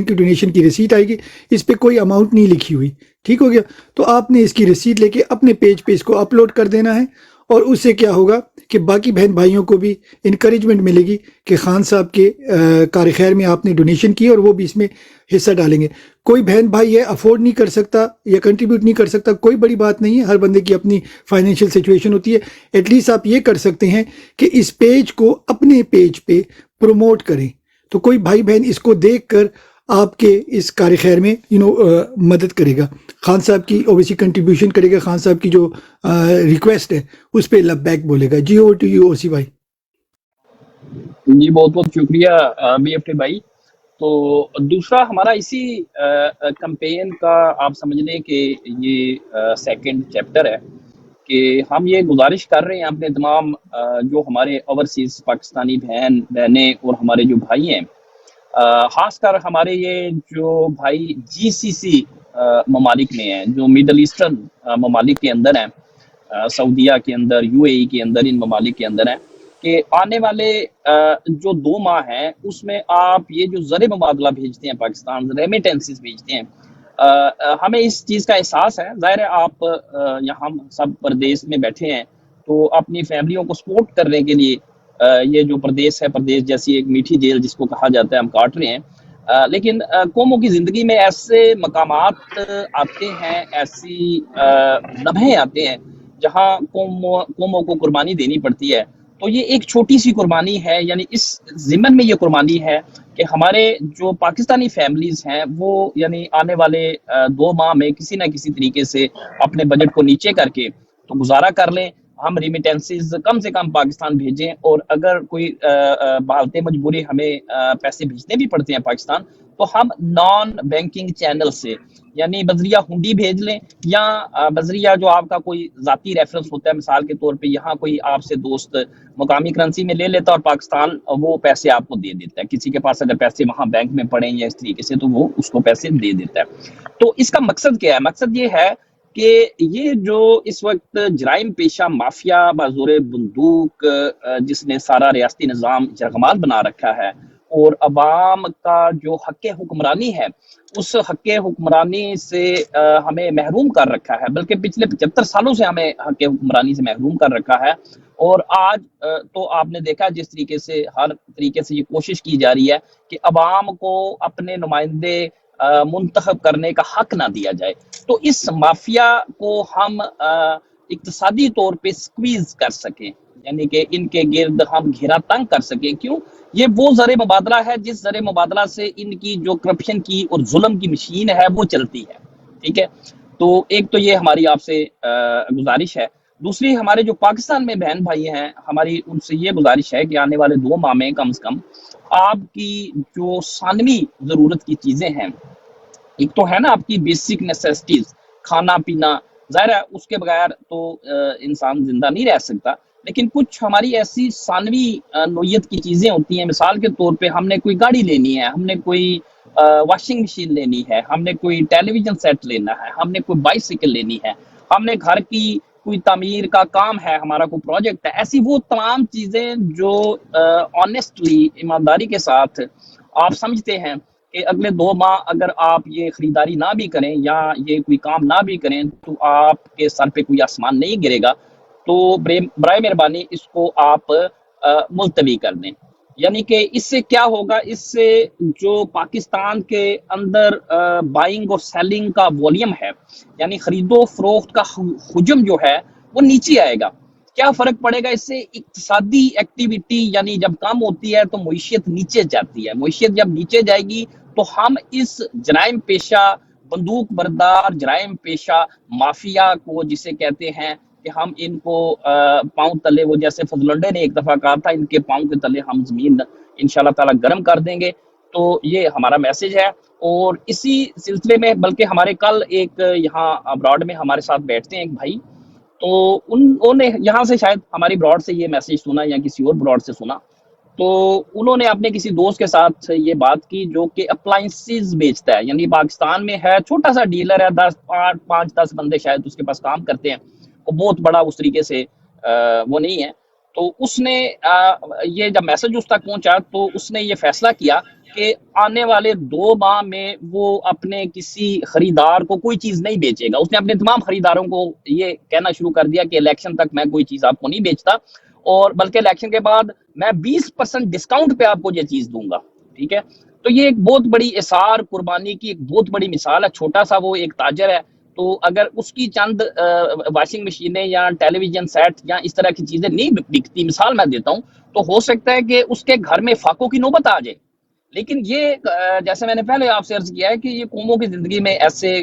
Speaker 8: ڈونیشن کی رسید آئے گی، اس پہ کوئی اماؤنٹ نہیں لکھی ہوئی. ٹھیک ہو گیا. تو آپ نے اس کی رسید لے کے اپنے پیج پہ اس کو اپلوڈ کر دینا ہے. اور اس سے کیا ہوگا کہ باقی بہن بھائیوں کو بھی انکریجمنٹ ملے گی کہ خان صاحب کے کار خیر میں آپ نے ڈونیشن کی، اور وہ بھی اس میں حصہ ڈالیں گے. کوئی بہن بھائی یہ افورڈ نہیں کر سکتا یا کنٹریبیوٹ نہیں کر سکتا، کوئی بڑی بات نہیں ہے. ہر بندے کی اپنی فائنینشیل سچویشن ہوتی ہے. ایٹ لیسٹ آپ یہ کر سکتے ہیں کہ اس پیج کو اپنے پیج پہ پروموٹ کریں. تو کوئی بھائی بہن اس کو دیکھ کر آپ کے اس کار خیر میں مدد کرے گا، خان صاحب کی اوبیسی کنٹریبیوشن کرے گا، خان صاحب کی جو ریکویسٹ ہے اس پہ لبیک بولے گا. جی او ٹو یو اوسی بھائی.
Speaker 6: جی بہت بہت شکریہ بی ایف ٹی بھائی. تو دوسرا ہمارا اسی کمپین کا آپ سمجھ لیں کہ یہ سیکنڈ چیپٹر ہے کہ ہم یہ گزارش کر رہے ہیں اپنے تمام جو ہمارے اوورسیز پاکستانی بہنیں اور ہمارے جو بھائی ہیں، خاص کر ہمارے یہ جو بھائی جی سی سی ممالک میں ہیں، جو میڈل ایسٹرن ممالک کے اندر ہیں، سعودیہ کے اندر، یو اے ای کے اندر، ان ممالک کے اندر ہیں، کہ آنے والے جو 2 ماہ ہیں اس میں آپ یہ جو زر مبادلہ بھیجتے ہیں پاکستان، ریمیٹنسز بھیجتے ہیں، ہمیں اس چیز کا احساس ہے. ظاہر ہے آپ یہاں ہم سب پردیس میں بیٹھے ہیں تو اپنی فیملیوں کو سپورٹ کرنے کے لیے یہ جو پردیس ہے، پردیس جیسی ایک میٹھی جیل جس کو کہا جاتا ہے، ہم کاٹ رہے ہیں۔ لیکن قوموں کی زندگی میں ایسے مقامات آتے ہیں، ایسی لمحے آتے ہیں جہاں قوموں کو قربانی دینی پڑتی ہے۔ تو یہ ایک چھوٹی سی قربانی ہے، یعنی اس ضمن میں یہ قربانی ہے کہ ہمارے جو پاکستانی فیملیز ہیں وہ یعنی آنے والے 2 ماہ میں کسی نہ کسی طریقے سے اپنے بجٹ کو نیچے کر کے تو گزارا کر لیں، ہم ریمیٹنسز کم سے کم پاکستان بھیجیں، اور اگر کوئی بحالت مجبوری ہمیں پیسے بھیجنے بھی پڑتے ہیں پاکستان، تو ہم نان بینکنگ چینل سے یعنی بذریعہ ہنڈی بھیج لیں، یا بذریعہ جو آپ کا کوئی ذاتی ریفرنس ہوتا ہے، مثال کے طور پہ یہاں کوئی آپ سے دوست مقامی کرنسی میں لے لیتا اور پاکستان وہ پیسے آپ کو دے دیتا ہے، کسی کے پاس اگر پیسے وہاں بینک میں پڑیں یا اس طریقے سے، تو وہ اس کو پیسے دے دیتا ہے۔ تو اس کا مقصد کیا ہے؟ مقصد یہ ہے کہ یہ جو اس وقت جرائم پیشہ مافیا بازور بندوق جس نے سارا ریاستی نظام یرغمال بنا رکھا ہے، اور عوام کا جو حق حکمرانی ہے اس حق حکمرانی سے ہمیں محروم کر رکھا ہے، بلکہ پچھلے 75 سالوں سے ہمیں حق حکمرانی سے محروم کر رکھا ہے۔ اور آج تو آپ نے دیکھا جس طریقے سے ہر طریقے سے یہ کوشش کی جا رہی ہے کہ عوام کو اپنے نمائندے منتخب کرنے کا حق نہ دیا جائے، تو اس مافیا کو ہم اقتصادی طور پہ سکویز کر سکیں، یعنی کہ ان کے گرد ہم گھیرا تنگ کر سکیں۔ کیوں؟ یہ وہ زر مبادلہ ہے جس زر مبادلہ سے ان کی جو کرپشن کی اور ظلم کی مشین ہے وہ چلتی ہے، ٹھیک ہے؟ تو ایک تو یہ ہماری آپ سے گزارش ہے۔ دوسری، ہمارے جو پاکستان میں بہن بھائی ہیں، ہماری ان سے یہ گزارش ہے کہ آنے والے 2 ماہ میں کم سے کم آپ کی جو ثانوی ضرورت کی چیزیں ہیں، ایک تو ہے نا آپ کی بیسک نیسیسٹیز، کھانا پینا، ظاہر ہے اس کے بغیر تو انسان زندہ نہیں رہ سکتا، لیکن کچھ ہماری ایسی ثانوی نوعیت کی چیزیں ہوتی ہیں، مثال کے طور پہ ہم نے کوئی گاڑی لینی ہے، ہم نے کوئی واشنگ مشین لینی ہے، ہم نے کوئی ٹیلی ویژن سیٹ لینا ہے، ہم نے کوئی بائیسیکل لینی ہے، ہم نے گھر کی کوئی تعمیر کا کام ہے، ہمارا کوئی پروجیکٹ ہے، ایسی وہ تمام چیزیں جو آنیسٹلی، ایمانداری کے ساتھ آپ سمجھتے ہیں کہ اگلے 2 ماہ اگر آپ یہ خریداری نہ بھی کریں یا یہ کوئی کام نہ بھی کریں تو آپ کے سر پہ کوئی آسمان نہیں گرے گا، تو برائے مہربانی اس کو آپ ملتوی کر دیں۔ یعنی کہ اس سے کیا ہوگا؟ اس سے جو پاکستان کے اندر بائنگ اور سیلنگ کا والیم ہے، یعنی خرید و فروخت کا حجم جو ہے وہ نیچے آئے گا۔ کیا فرق پڑے گا اس سے؟ اقتصادی ایکٹیویٹی یعنی جب کم ہوتی ہے تو معیشت نیچے جاتی ہے، معیشت جب نیچے جائے گی تو ہم اس جرائم پیشہ بندوق بردار جرائم پیشہ مافیا کو جسے کہتے ہیں کہ ہم ان کو پاؤں تلے، وہ جیسے فضلنڈے نے ایک دفعہ کہا تھا، ان کے پاؤں کے تلے ہم زمین انشاءاللہ تعالی گرم کر دیں گے۔ تو یہ ہمارا میسج ہے، اور اسی سلسلے میں بلکہ ہمارے کل ایک یہاں ابراڈ میں ہمارے ساتھ بیٹھتے ہیں ایک بھائی، تو انہوں نے یہاں سے شاید ہماری براڈ سے یہ میسج سنا یا کسی اور براڈ سے سنا، تو انہوں نے اپنے کسی دوست کے ساتھ یہ بات کی جو کہ اپلائنسز بیچتا ہے، یعنی پاکستان میں ہے، چھوٹا سا ڈیلر ہے، 5-10 بندے شاید اس کے پاس کام کرتے ہیں، وہ بہت بڑا اس طریقے سے وہ نہیں ہے۔ تو اس نے یہ جب میسج اس تک پہنچا تو اس نے یہ فیصلہ کیا کہ آنے والے 2 ماہ میں وہ اپنے کسی خریدار کو کوئی چیز نہیں بیچے گا۔ اس نے اپنے تمام خریداروں کو یہ کہنا شروع کر دیا کہ الیکشن تک میں کوئی چیز آپ کو نہیں بیچتا، اور بلکہ الیکشن کے بعد میں 20% ڈسکاؤنٹ پہ آپ کو یہ چیز دوں گا، ٹھیک ہے؟ تو یہ ایک بہت بڑی اثار قربانی کی ایک بہت بڑی مثال ہے۔ چھوٹا سا وہ ایک تاجر ہے، تو اگر اس کی چند واشنگ مشینیں یا ٹیلی ویژن سیٹ یا اس طرح کی چیزیں نہیں بکتی، مثال میں دیتا ہوں، تو ہو سکتا ہے کہ اس کے گھر میں فاقوں کی نوبت آ جائے۔ لیکن یہ جیسے میں نے پہلے آپ سے عرض کیا ہے کہ یہ قوموں کی زندگی میں ایسے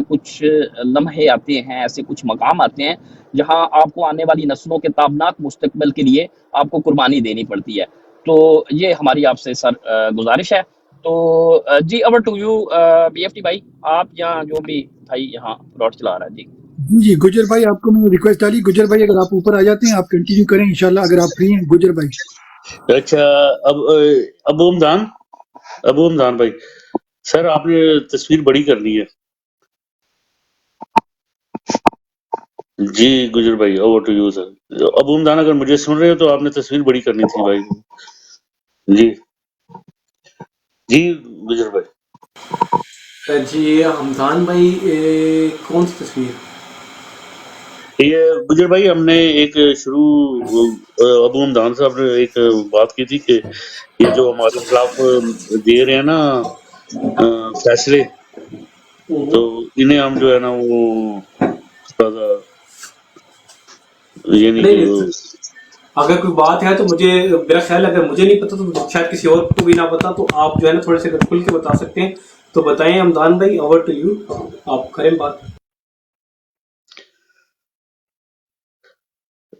Speaker 6: کچھ لمحے آتے ہیں، ایسے کچھ مقام آتے ہیں جہاں آپ کو آنے والی نسلوں کے تابناک مستقبل کے لیے آپ کو قربانی دینی پڑتی ہے۔ تو یہ ہماری آپ سے سر گزارش ہے۔ تو جی over to you B F T بھائی، آپ یا جو بھی بھائی یہاں پلاٹ چلا رہا ہے۔ جی
Speaker 8: جی گجر بھائی، آپ کو میں نے ریکویسٹ ڈالی، گجر بھائی اگر آپ اوپر آ جاتے ہیں آپ کنٹینیو کریں انشاءاللہ اگر آپ فری ہیں گجر بھائی۔
Speaker 2: اچھا، ابو حمدان بھائی، سر آپ نے تصویر بڑی کر لی ہے۔ جی گجر بھائی اوور ٹو یو سر۔ ابو حمدان اگر مجھے سن رہے ہو تو آپ نے تصویر بڑی کرنی تھی بھائی۔ جی گجر بھائی۔
Speaker 3: جی حمدان بھائی، کون سی تصویر؟
Speaker 2: یہ گجر بھائی ہم نے ایک شروع ابو حمدان صاحب نے ایک بات کی تھی کہ یہ جو ہمارے خلاف دے رہے ہیں نا فیصلے، تو انہیں ہم جو ہے نا وہ تھوڑا سا یعنی کہ
Speaker 3: نہیں، اگر کوئی بات ہے تو مجھے، میرا خیال ہے اگر مجھے نہیں پتا تو شاید کسی اور کو بھی نہ پتا، تو آپ جو ہے نا تھوڑے سے اگر کھل کے بتا سکتے ہیں تو بتائیں. حمدان بھائی، اوور ٹو یو، آپ کریں بات.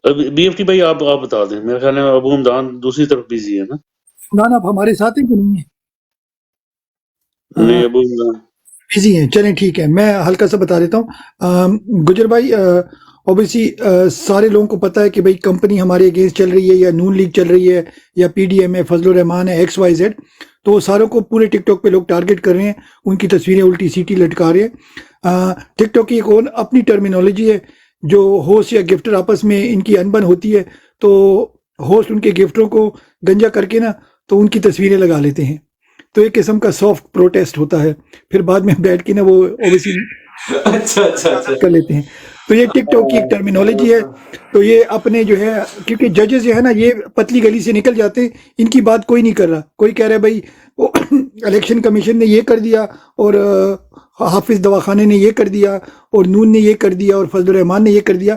Speaker 2: بی ایف ٹی بھائی آپ بتا دیں. میرا خیال ہے ابو حمدان دوسری طرف بزی ہے نا.
Speaker 8: عمران آپ ہمارے ساتھ ہیں کہ نہیں ہیں؟
Speaker 2: نہیں ابو حمدان
Speaker 8: بزی ہیں، چلیں ٹھیک ہے، میں ہلکا سا بتا دیتا ہوں. گجر بھائی اوبیسلی سارے لوگوں کو پتا ہے کہ بھئی کمپنی ہمارے اگینسٹ چل رہی ہے، یا نون لیگ چل رہی ہے، یا پی ڈی ایم ہے، فضل الرحمان ہے، ایکس وائی زیڈ، تو ساروں کو پورے ٹک ٹاک پہ لوگ ٹارگٹ کر رہے ہیں، ان کی تصویریں الٹی سیٹی لٹکا رہے ہیں. ٹک ٹاک کی ایک اور اپنی ٹرمینالوجی ہے، جو ہوسٹ یا گفٹر آپس میں ان کی انبن ہوتی ہے، تو ہوسٹ ان کے گفٹروں کو گنجا کر کے نا تو ان کی تصویریں لگا لیتے ہیں، تو ایک قسم کا سافٹ پروٹیسٹ ہوتا ہے، پھر بعد میں بیٹھ کے نا وہ اوبیسلی
Speaker 3: اچھا اچھا اچھا.
Speaker 8: کر لیتے ہیں. تو یہ ٹک ٹاک کی ایک ٹرمینالوجی ہے. تو یہ اپنے جو ہے، کیونکہ ججز جو ہے نا یہ پتلی گلی سے نکل جاتے ہیں، ان کی بات کوئی نہیں کر رہا. کوئی کہہ رہا ہے بھائی وہ الیکشن کمیشن نے یہ کر دیا، اور حافظ دواخانے نے یہ کر دیا، اور نون نے یہ کر دیا، اور فضل الرحمان نے یہ کر دیا.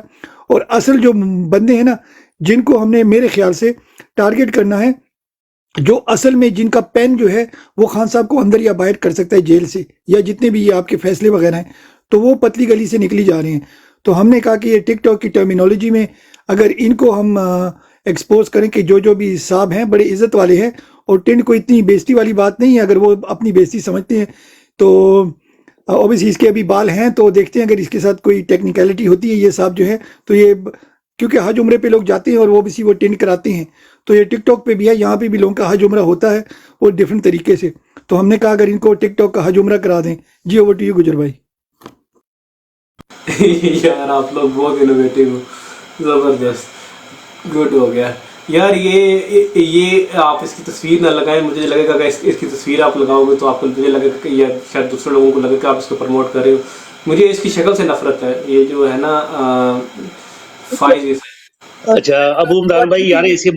Speaker 8: اور اصل جو بندے ہیں نا جن کو ہم نے میرے خیال سے ٹارگٹ کرنا ہے، جو اصل میں جن کا پین جو ہے وہ خان صاحب کو اندر یا باہر کر سکتا ہے جیل سے، یا جتنے بھی یہ آپ کے فیصلے وغیرہ ہیں، تو وہ پتلی گلی سے نکلی جا رہے ہیں. تو ہم نے کہا کہ یہ ٹک ٹاک کی ٹرمینالوجی میں اگر ان کو ہم ایکسپوز کریں کہ جو بھی صاحب ہیں بڑے عزت والے ہیں، اور ٹنڈ کو اتنی بیزتی والی بات نہیں ہے، اگر وہ اپنی بیزتی سمجھتے ہیں تو اوبیسلی اس کے ابھی بال ہیں، تو دیکھتے ہیں اگر اس کے ساتھ کوئی ٹیکنیکلٹی ہوتی ہے. یہ صاحب جو ہے تو یہ کیونکہ حج عمرے پہ لوگ جاتے ہیں اور وہ اوبیسلی وہ ٹینڈ کراتے ہیں، تو یہ ٹک ٹاک پہ بھی ہے، یہاں پہ بھی لوگوں کا حج عمرہ ہوتا ہے اور ڈیفرنٹ طریقے سے. تو ہم نے کہا اگر ان کو ٹک ٹاک کا حج عمرہ کرا دیں. جی اوور ٹو یو گجر بھائی.
Speaker 3: یار آپ لوگ بہت انوویٹو ہو، زبردست، گڈ ہو گیا. یار یہ آپ اس کی تصویر نہ لگائیں. مجھے لگے گا کہ اس کی تصویر آپ لگاؤ گے تو آپ کو مجھے لگے گا کہ یا شاید دوسرے لوگوں کو لگے کہ آپ اس کو پروموٹ کر رہے ہو. مجھے اس کی شکل سے نفرت ہے. یہ جو ہے نا فائز،
Speaker 2: اچھا ابو حمدان بھائی یار اس کی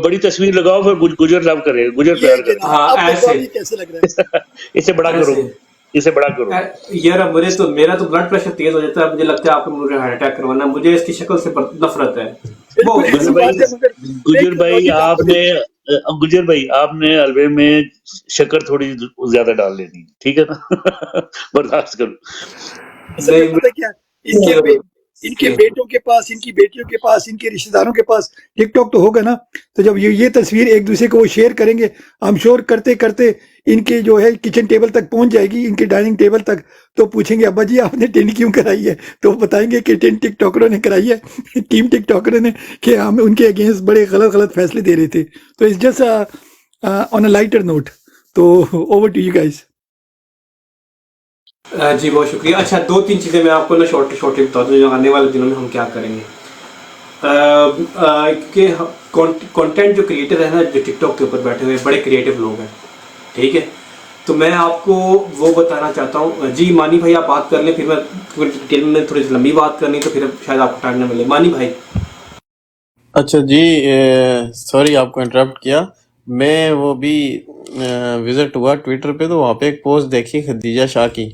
Speaker 2: بڑی تصویر لگاؤ، پھر گجر لو کرے، گجر پیار کرے.
Speaker 3: ہاں ایسے
Speaker 8: کیسے لگ رہا ہے؟
Speaker 2: اسے بڑا کرو،
Speaker 3: ایسے.
Speaker 2: اسے بڑا کرو.
Speaker 3: یار میرا تو بلڈ پریشر تیز ہو جاتا ہے. مجھے لگتا ہے آپ کو مجھے ہارٹ اٹیک کروانا. مجھے اس کی شکل سے نفرت ہے بہت.
Speaker 2: گجر بھائی گجر بھائی آپ نے حلوے میں شکر تھوڑی زیادہ ڈال لینی، ٹھیک ہے نا؟ برداشت کرو.
Speaker 8: اصل میں پتہ کیا، ان کے بیٹوں کے پاس، ان کی بیٹیوں کے پاس، ان کے رشتہ داروں کے پاس ٹک ٹاک تو ہوگا نا. تو جب یہ تصویر ایک دوسرے کو وہ شیئر کریں گے، ہم شور کرتے کرتے ان کے جو ہے کچن ٹیبل تک پہنچ جائے گی، ان کے ڈائننگ ٹیبل تک. تو پوچھیں گے ابا جی آپ نے ٹینڈ کیوں کرائی ہے؟ تو وہ بتائیں گے کہ ٹینڈ ٹک ٹاکروں نے کرائی ہے، ٹیم ٹک ٹاکروں نے، کہ ہم ان کے اگینسٹ بڑے غلط فیصلے دے رہے تھے. تو it's just on a lighter note. تو اوور ٹو یو گائز.
Speaker 3: جی بہت شکریہ. اچھا 2-3 چیزیں میں آپ کو نا شارٹلی بتا دوں جو آنے والے دنوں میں ہم کیا کریں گے. کہ کانٹینٹ جو کریٹر ہے نا جو ٹک ٹاک کے اوپر بیٹھے ہوئے بڑے کریٹو لوگ ہیں، ٹھیک ہے. تو میں آپ کو وہ بتانا چاہتا ہوں. جی مانی بھائی آپ بات کر لیں، پھر میں ڈیٹیل میں تھوڑی سی لمبی بات کرنی تو پھر شاید آپ کو ٹائم نہ ملے. مانی بھائی.
Speaker 1: اچھا جی، سوری آپ کو انٹرپٹ کیا. میں وہ بھی وزٹ ہوا ٹویٹر پہ، تو وہاں پہ ایک پوسٹ دیکھی خدیجہ شاہ کی،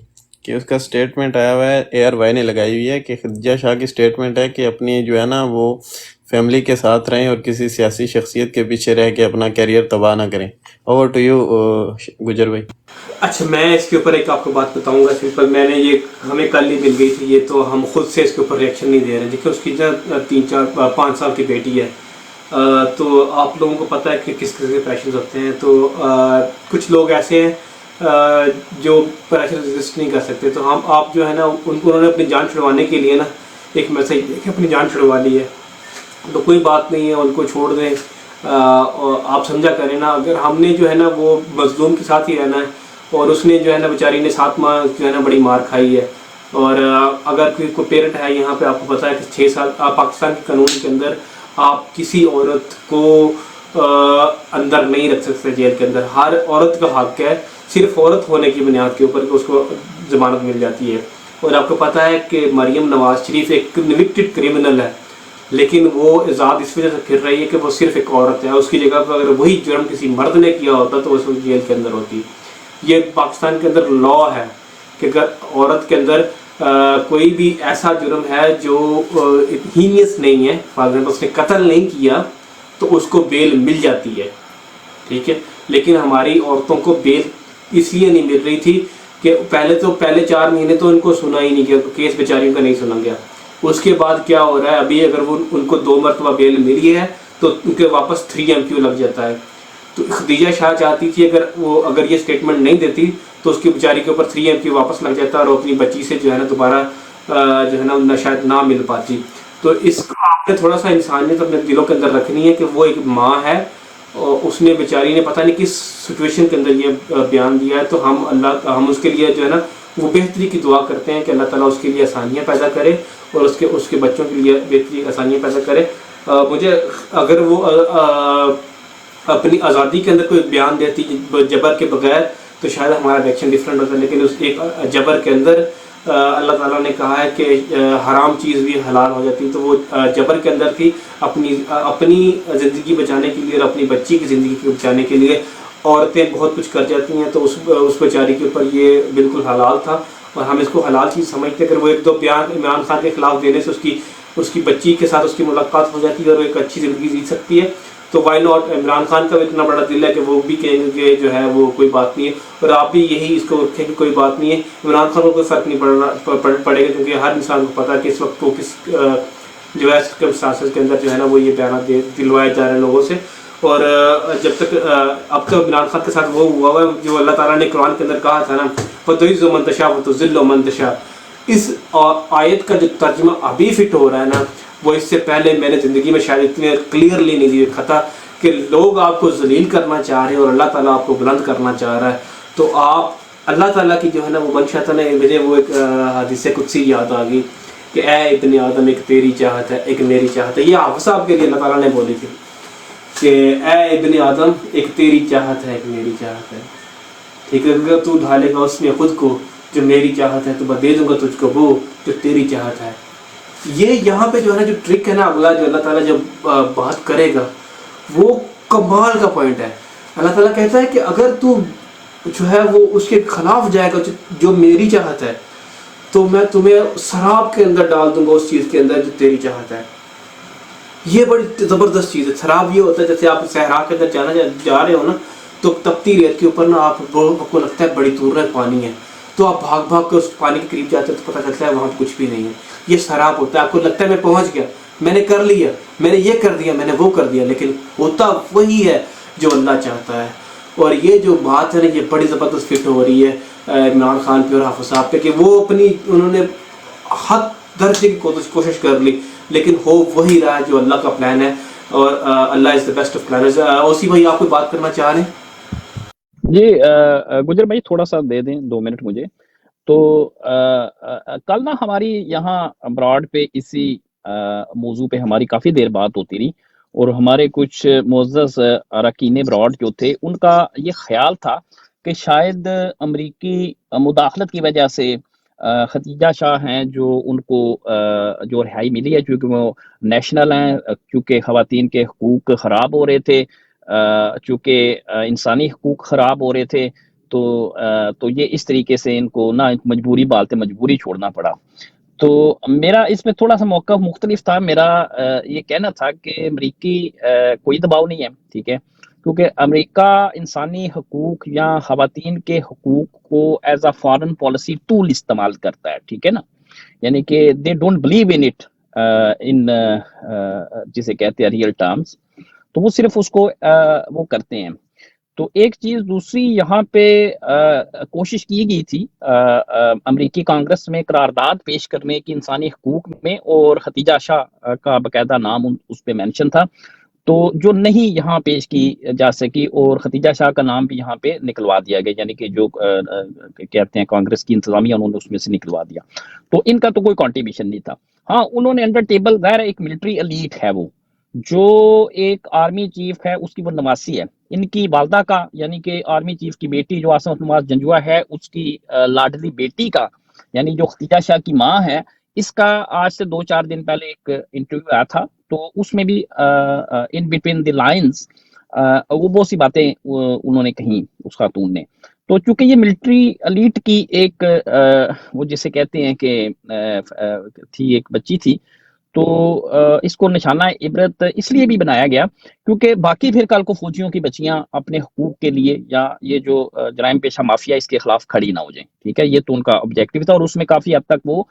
Speaker 1: کہ اس کا سٹیٹمنٹ آیا ہوا ہے، اے آر وائی نے لگائی ہوئی ہے، کہ خدیجہ شاہ کی سٹیٹمنٹ ہے کہ اپنی جو ہے نا وہ فیملی کے ساتھ رہیں اور کسی سیاسی شخصیت کے پیچھے رہ کے اپنا کیریئر تباہ نہ کریں. اوور ٹو یو گجر بھائی.
Speaker 3: اچھا میں اس کے اوپر ایک آپ کو بات بتاؤں گا. سمپل، میں نے یہ ہمیں کل ہی مل گئی تھی یہ، تو ہم خود سے اس کے اوپر ریئیکشن نہیں دے رہے. دیکھیں اس کی جو 3-4-5 سال کی بیٹی ہے، تو آپ لوگوں کو پتہ ہے کہ کس قسم کے پریشرز ہوتے ہیں. تو کچھ لوگ ایسے ہیں جو پریشر رزسٹ نہیں کر سکتے. تو آپ جو ہے نا انہوں نے اپنی جان چھڑوانے کے لیے نا ایک میسیج دے کے اپنی جان چھڑوا لی ہے. تو کوئی بات نہیں ہے، ان کو چھوڑ دیں. آپ سمجھا کریں نا، اگر ہم نے جو ہے نا وہ مظلوم کے ساتھ ہی رہنا ہے، اور اس نے جو ہے نا بیچاری نے 7 ماہ جو ہے نا بڑی مار کھائی ہے. اور اگر کوئی پیرنٹ ہے یہاں پہ، آپ کو پتہ ہے کہ 6 سال پاکستان کے قانون کے اندر آپ کسی عورت کو اندر نہیں رکھ سکتے جیل کے اندر. ہر عورت کا حق ہے صرف عورت ہونے کی بنیاد کے اوپر کہ اس کو ضمانت مل جاتی ہے. اور آپ کو پتہ ہے کہ مریم نواز شریف ایک کنوکٹڈ کرمنل ہے، لیکن وہ آزاد اس وجہ سے پھر رہی ہے کہ وہ صرف ایک عورت ہے. اس کی جگہ پر اگر وہی جرم کسی مرد نے کیا ہوتا تو اس وقت جیل کے اندر ہوتی. یہ پاکستان کے اندر لا ہے کہ اگر عورت کے اندر کوئی بھی ایسا جرم ہے جو ہینیس نہیں ہے، فار ایگزامپل اس نے قتل نہیں کیا، تو اس کو بیل مل جاتی ہے، ٹھیک ہے. لیکن ہماری عورتوں کو بیل اس لیے نہیں مل رہی تھی کہ پہلے 4 مہینے تو ان کو سنا ہی نہیں گیا، کیس بیچاریوں کا نہیں سنا گیا. اس کے بعد کیا ہو رہا ہے، ابھی اگر وہ ان کو 2 مرتبہ بیل ملی ہے تو ان کے واپس 3 MQ لگ جاتا ہے. تو خدیجہ شاہ چاہتی تھی اگر یہ سٹیٹمنٹ نہیں دیتی تو اس کی بیچاری کے اوپر 3 MQ واپس لگ جاتا اور وہ اپنی بچی سے جو ہے نا دوبارہ جو ہے نا شاید نہ مل پاتی. تو اس کو آپ نے تھوڑا سا انسانیت اپنے دلوں کے اندر رکھنی ہے کہ وہ ایک ماں ہے اور اس نے بیچاری نے پتہ نہیں کس سچویشن کے اندر یہ بیان دیا ہے. تو ہم اس کے لیے جو ہے نا وہ بہتری کی دعا کرتے ہیں کہ اللہ تعالیٰ اس کے لیے آسانیاں پیدا کرے اور اس کے بچوں کے لیے بہتری آسانیاں پیدا کرے. مجھے اگر وہ اپنی آزادی کے اندر کوئی بیان دیتی جبر کے بغیر تو شاید ہمارا ریئیکشن ڈفرینٹ ہوتا ہے، لیکن اس ایک جبر کے اندر اللہ تعالیٰ نے کہا ہے کہ حرام چیز بھی حلال ہو جاتی ہے. تو وہ جبر کے اندر تھی اپنی زندگی بچانے کے لیے اور اپنی بچی کی زندگی کو بچانے کے لیے عورتیں بہت کچھ کر جاتی ہیں. تو اس بیچاری کے اوپر یہ بالکل حلال تھا اور ہم اس کو حلال چیز سمجھتے. اگر وہ 1-2 بیان عمران خان کے خلاف دینے سے اس کی بچی کے ساتھ اس کی ملاقات ہو جاتی ہے اور وہ ایک اچھی زندگی جی سکتی ہے تو وائی ناٹ. عمران خان کا بھی اتنا بڑا دل ہے کہ وہ بھی کہیں گے کہ جو ہے وہ کوئی بات نہیں ہے، اور آپ بھی یہی اس کو رکھیں کہ کوئی بات نہیں ہے. عمران خان کو کوئی فرق نہیں پڑے گا کیونکہ ہر انسان کو پتہ ہے کہ اس وقت وہ کس جو ہے سرکمسٹانسز کے اندر جو ہے نا وہ یہ بیانات دلوائے جا رہے ہیں لوگوں سے. اور جب تک اب تو عمران خان کے ساتھ وہ ہوا ہے جو اللہ تعالیٰ نے قرآن کے اندر کہا تھا نا فَتُعِزُّ مَن تَشَاءُ وَتُذِلُّ مَن تَشَاءُ، اس آیت کا جو ترجمہ ابھی فٹ ہو رہا ہے نا وہ اس سے پہلے میں نے زندگی میں شاید اتنے کلیئرلی نہیں دیکھا تھا کہ لوگ آپ کو ذلیل کرنا چاہ رہے ہیں اور اللہ تعالیٰ آپ کو بلند کرنا چاہ رہا ہے. تو آپ اللہ تعالیٰ کی جو ہے نا وہ منشا نے مجھے وہ ایک حدیث قدسی یاد آ گئی کہ اے ابن آدم ایک تیری چاہت ہے ایک میری چاہت ہے. یہ حافظ صاحب کے لیے اللہ تعالیٰ نے بولی تھی کہ اے ابن آدم ایک تیری چاہت ہے ایک میری چاہت ہے، ٹھیک ہے. اگر تو ڈھالے گا اس میں خود کو جو میری چاہت ہے تو میں دے دوں گا تجھ کو وہ جو تیری چاہت ہے. یہ یہاں پہ جو ہے نا جو ٹرک ہے نا اگلا جو اللہ تعالیٰ جب بات کرے گا وہ کمال کا پوائنٹ ہے. اللہ تعالیٰ کہتا ہے کہ اگر تو جو ہے وہ اس کے خلاف جائے گا جو میری چاہت ہے تو میں تمہیں سراب کے اندر ڈال دوں گا اس چیز کے اندر جو تیری چاہت ہے. یہ بڑی زبردست چیز ہے. سراب یہ ہوتا ہے جیسے آپ صحرا کے اندر جا رہے ہو نا تو تپتی ریت کے اوپر نا آپ کو لگتا ہے بڑی دور ہے پانی ہے تو آپ بھاگ بھاگ کے اس پانی کے قریب جاتے ہیں تو پتہ چلتا ہے وہاں کچھ بھی نہیں ہے. یہ سراب ہوتا ہے. آپ کو لگتا ہے میں پہنچ گیا، میں نے کر لیا، میں نے یہ کر دیا، میں نے وہ کر دیا، لیکن ہوتا وہی ہے جو اللہ چاہتا ہے. اور یہ جو بات ہے نا یہ بڑی زبردست فٹ ہو رہی ہے عمران خان پہ اور حافظ صاحب پہ کہ وہ انہوں نے حد درجے کی کوشش کر لی لیکن ہو وہی رہا ہے جو اللہ کا پلان ہے اور اللہ از دا بیسٹ آف پلانرز. اوسی بھائی آپ کوئی بات کرنا چاہ رہے ہیں؟
Speaker 6: جی گجر بھائی تھوڑا سا دے دیں 2 منٹ مجھے. تو کل نا ہماری یہاں ابراڈ پہ اسی موضوع پہ ہماری کافی دیر بات ہوتی رہی اور ہمارے کچھ معزز اراکین ابراڈ جو تھے ان کا یہ خیال تھا کہ شاید امریکی مداخلت کی وجہ سے ختیجہ شاہ ہیں جو ان کو جو رہائی ملی ہے چونکہ وہ نیشنل ہیں، کیونکہ خواتین کے حقوق خراب ہو رہے تھے، چونکہ انسانی حقوق خراب ہو رہے تھے تو یہ اس طریقے سے ان کو نہ مجبوری بالتے مجبوری چھوڑنا پڑا. تو میرا اس میں تھوڑا سا موقف مختلف تھا. میرا یہ کہنا تھا کہ امریکی کوئی دباؤ نہیں ہے، ٹھیک ہے، کیونکہ امریکہ انسانی حقوق یا خواتین کے حقوق کو as a foreign policy tool استعمال کرتا ہے، ٹھیک ہے نا، یعنی کہ they don't believe in it ان جسے کہتے ہیں ریئل ٹرمز، تو وہ صرف اس کو وہ کرتے ہیں. تو ایک چیز دوسری یہاں پہ کوشش کی گئی تھی امریکی کانگریس میں قرارداد پیش کرنے کی انسانی حقوق میں، اور ختیجہ شاہ کا باقاعدہ نام اس پہ مینشن تھا، تو جو نہیں یہاں پیش کی جا سکی اور ختیجہ شاہ کا نام بھی یہاں پہ نکلوا دیا گیا، یعنی کہ جو کہتے ہیں کانگریس کی انتظامیہ انہوں نے اس میں سے نکلوا دیا. تو ان کا تو کوئی کنٹریبیوشن نہیں تھا. ہاں انہوں نے انڈر ٹیبل غیر ایک ملٹری ایلیٹ ہے وہ جو ایک آرمی چیف ہے اس کی وہ نواسی ہے، ان کی والدہ کا یعنی کہ آرمی چیف کی بیٹی جو آصم نواز جنجوعہ ہے اس کی لاڈلی بیٹی کا یعنی جو ختیجہ شاہ کی ماں ہے، اس کا آج سے 2-4 دن پہلے ایک انٹرویو آیا تھا، تو اس میں بھی ان بٹوین دی لائنز وہ بہت سی باتیں انہوں نے کہیں اس خاتون نے. تو چونکہ یہ ملٹری الیٹ کی ایک وہ جسے کہتے ہیں کہ تھی، ایک بچی تھی، تو اس کو نشانہ عبرت اس لیے بھی بنایا گیا کیونکہ باقی پھر کل کو فوجیوں کی بچیاں اپنے حقوق کے لیے یا یہ جو جرائم پیشہ مافیا اس کے خلاف کھڑی نہ ہو جائیں. ٹھیک ہے، یہ تو ان کا آبجیکٹو تھا، اور اس میں کافی حد تک وہ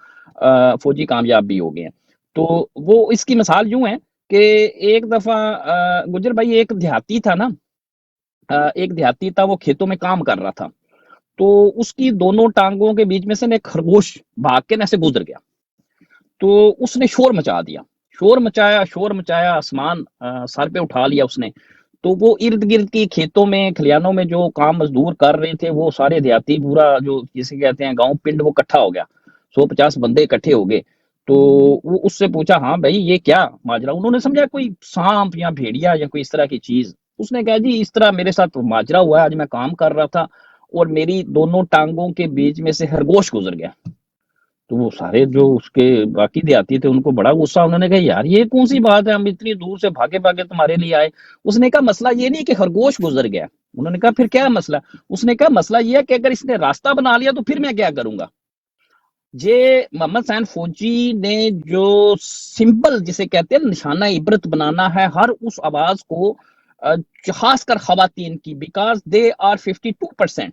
Speaker 6: فوجی کامیاب بھی ہو گئے ہیں. تو وہ اس کی مثال یوں ہے کہ ایک دفعہ گجر بھائی ایک دیہاتی تھا نا، ایک دیہاتی تھا، وہ کھیتوں میں کام کر رہا تھا، تو اس کی دونوں ٹانگوں کے بیچ میں سے ایک خرگوش بھاگ کے ایسے گزر گیا. تو اس نے شور مچا دیا، شور مچایا، آسمان سر پہ اٹھا لیا اس نے. تو وہ ارد گرد کی کھیتوں میں، کھلیانوں میں جو کام مزدور کر رہے تھے، وہ سارے دیہاتی، پورا جو جسے کہتے ہیں گاؤں پنڈ، وہ اکٹھا ہو گیا، 150 بندے اکٹھے ہو گئے. تو وہ اس سے پوچھا، ہاں بھائی یہ کیا ماجرا؟ انہوں نے سمجھا کوئی سانپ یا بھیڑیا یا کوئی اس طرح کی چیز. اس نے کہا جی اس طرح میرے ساتھ ماجرا ہوا ہے، آج میں کام کر رہا تھا اور میری دونوں ٹانگوں کے بیچ میں سے خرگوش گزر گیا. تو وہ سارے جو اس کے باقی دیہاتی تھے ان کو بڑا غصہ، انہوں نے کہا یار یہ کون سی بات ہے، ہم اتنی دور سے بھاگے بھاگے تمہارے لیے آئے. اس نے کہا مسئلہ یہ نہیں کہ خرگوش گزر گیا. انہوں نے کہا پھر کیا ہے مسئلہ؟ اس نے کہا مسئلہ یہ ہے کہ اگر اس نے راستہ بنا لیا تو پھر میں کیا کروں گا. یہ محمد حسین فوجی نے جو سمبل جسے کہتے ہیں نشانہ عبرت بنانا ہے ہر اس آواز کو، خاص کر خواتین کی، بیکاز دے آر 52%،